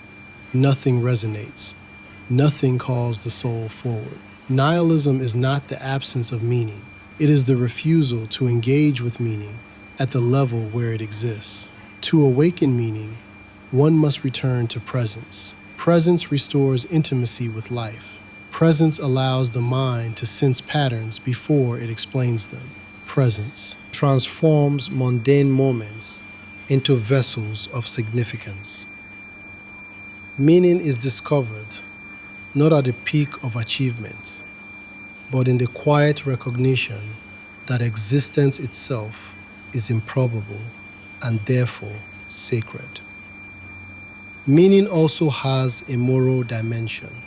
nothing resonates, nothing calls the soul forward. Nihilism is not the absence of meaning. It is the refusal to engage with meaning at the level where it exists. To awaken meaning, one must return to presence. Presence restores intimacy with life. Presence allows the mind to sense patterns before it explains them. Presence transforms mundane moments into vessels of significance. Meaning is discovered not at the peak of achievement, but in the quiet recognition that existence itself is improbable and therefore sacred. Meaning also has a moral dimension.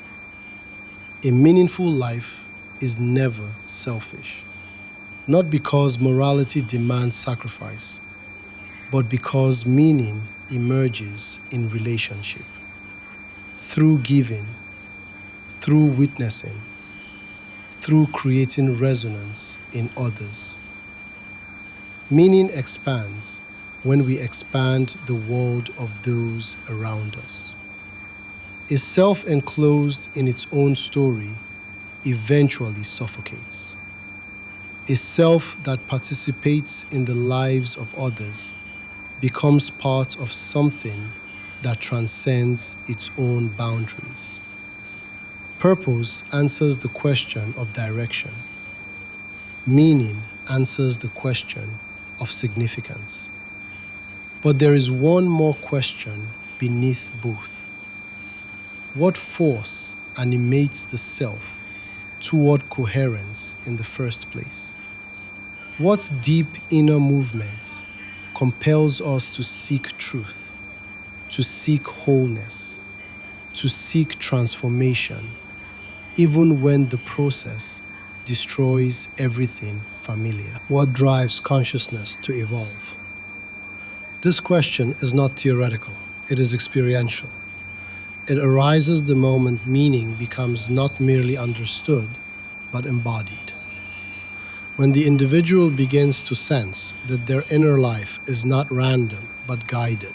A meaningful life is never selfish. Not because morality demands sacrifice, but because meaning emerges in relationship, through giving, through witnessing, through creating resonance in others. Meaning expands when we expand the world of those around us. A self enclosed in its own story eventually suffocates. A self that participates in the lives of others becomes part of something that transcends its own boundaries. Purpose answers the question of direction. Meaning answers the question of significance. But there is one more question beneath both. What force animates the self toward coherence in the first place? What deep inner movement compels us to seek truth, to seek wholeness, to seek transformation, even when the process destroys everything familiar? What drives consciousness to evolve? This question is not theoretical, it is experiential. It arises the moment meaning becomes not merely understood, but embodied. When the individual begins to sense that their inner life is not random, but guided.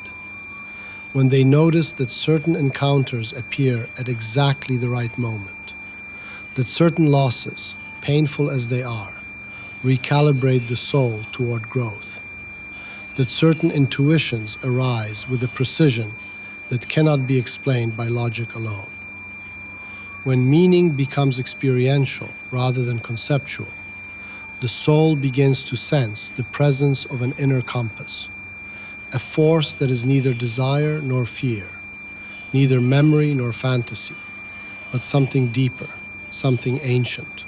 When they notice that certain encounters appear at exactly the right moment. That certain losses, painful as they are, recalibrate the soul toward growth. That certain intuitions arise with a precision that cannot be explained by logic alone. When meaning becomes experiential rather than conceptual, the soul begins to sense the presence of an inner compass, a force that is neither desire nor fear, neither memory nor fantasy, but something deeper, something ancient,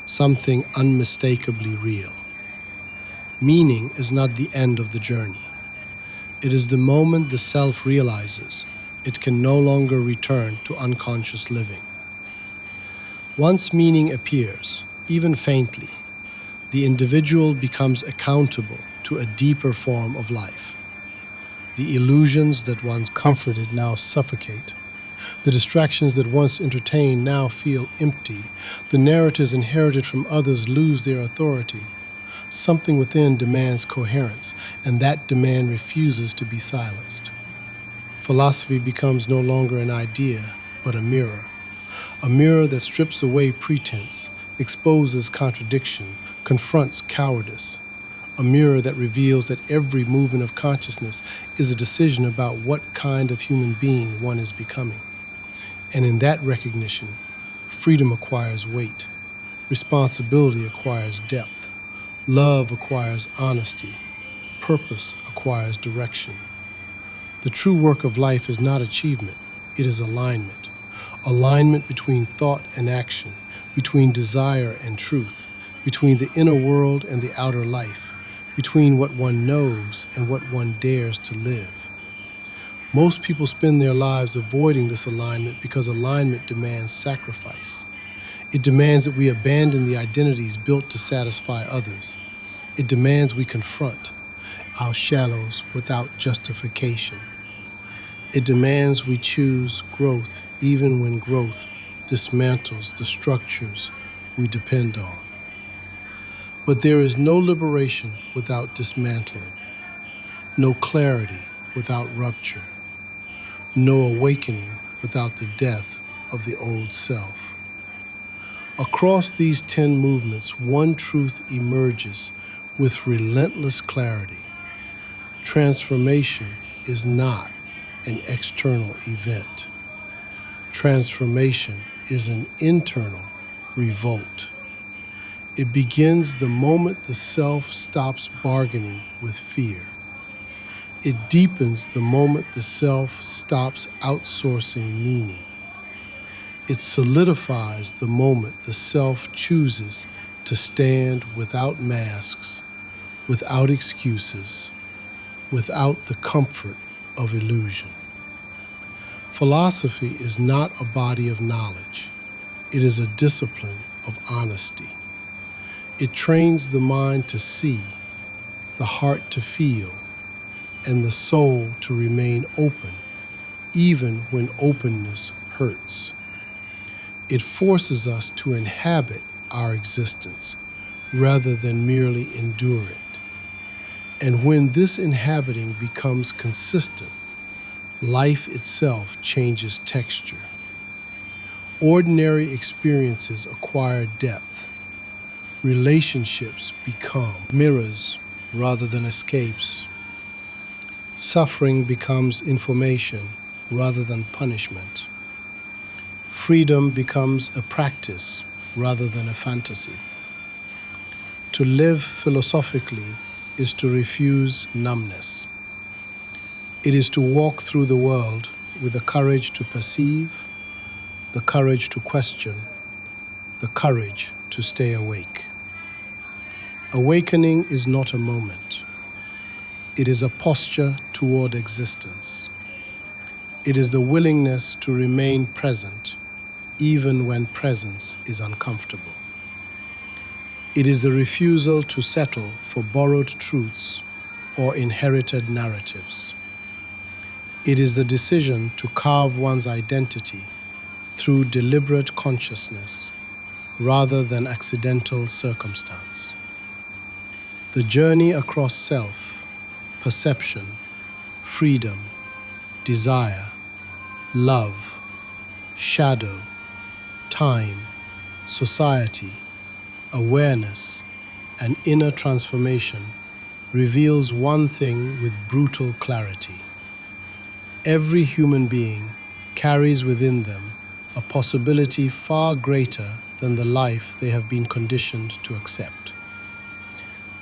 something unmistakably real. Meaning is not the end of the journey. It is the moment the self realizes it can no longer return to unconscious living. Once meaning appears, even faintly, the individual becomes accountable to a deeper form of life. The illusions that once comforted now suffocate. The distractions that once entertained now feel empty. The narratives inherited from others lose their authority. Something within demands coherence, and that demand refuses to be silenced. Philosophy becomes no longer an idea, but a mirror that strips away pretense, exposes contradiction, confronts cowardice. A mirror that reveals that every movement of consciousness is a decision about what kind of human being one is becoming. And in that recognition, freedom acquires weight, responsibility acquires depth, love acquires honesty, purpose acquires direction. The true work of life is not achievement, it is alignment. Alignment between thought and action, between desire and truth, between the inner world and the outer life, between what one knows and what one dares to live. Most people spend their lives avoiding this alignment because alignment demands sacrifice. It demands that we abandon the identities built to satisfy others. It demands we confront our shadows without justification. It demands we choose growth even when growth dismantles the structures we depend on. But there is no liberation without dismantling, no clarity without rupture, no awakening without the death of the old self. Across these 10 movements, one truth emerges with relentless clarity. Transformation is not an external event. Transformation is an internal revolt. It begins the moment the self stops bargaining with fear. It deepens the moment the self stops outsourcing meaning. It solidifies the moment the self chooses to stand without masks, without excuses, without the comfort of illusion. Philosophy is not a body of knowledge. It is a discipline of honesty. It trains the mind to see, the heart to feel, and the soul to remain open, even when openness hurts. It forces us to inhabit our existence rather than merely endure it. And when this inhabiting becomes consistent, life itself changes texture. Ordinary experiences acquire depth. Relationships become mirrors rather than escapes. Suffering becomes information rather than punishment. Freedom becomes a practice rather than a fantasy. To live philosophically is to refuse numbness. It is to walk through the world with the courage to perceive, the courage to question, the courage to stay awake. Awakening is not a moment. It is a posture toward existence. It is the willingness to remain present even when presence is uncomfortable. It is the refusal to settle for borrowed truths or inherited narratives. It is the decision to carve one's identity through deliberate consciousness rather than accidental circumstance. The journey across self, perception, freedom, desire, love, shadow, time, society, awareness, and inner transformation reveals one thing with brutal clarity. Every human being carries within them a possibility far greater than the life they have been conditioned to accept.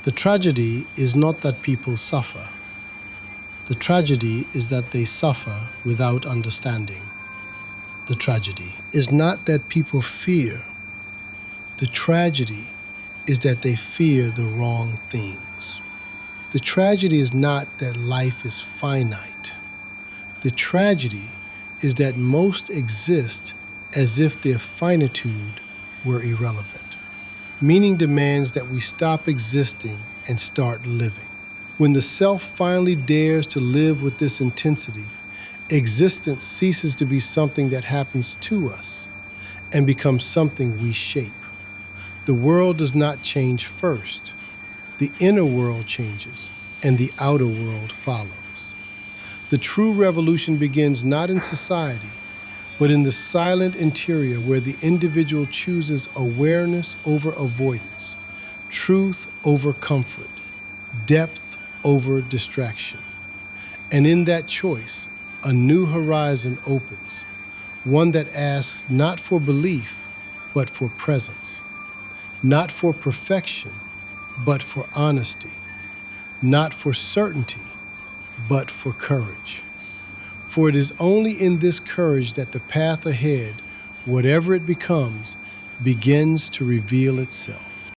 The tragedy is not that people suffer. The tragedy is that they suffer without understanding. The tragedy is not that people fear. The tragedy is that they fear the wrong things. The tragedy is not that life is finite. The tragedy is that most exist as if their finitude were irrelevant. Meaning demands that we stop existing and start living. When the self finally dares to live with this intensity, existence ceases to be something that happens to us and becomes something we shape. The world does not change first. The inner world changes, and the outer world follows. The true revolution begins not in society, but in the silent interior where the individual chooses awareness over avoidance, truth over comfort, depth over distraction. And in that choice, a new horizon opens, one that asks not for belief, but for presence, not for perfection, but for honesty, not for certainty, but for courage. For it is only in this courage that the path ahead, whatever it becomes, begins to reveal itself.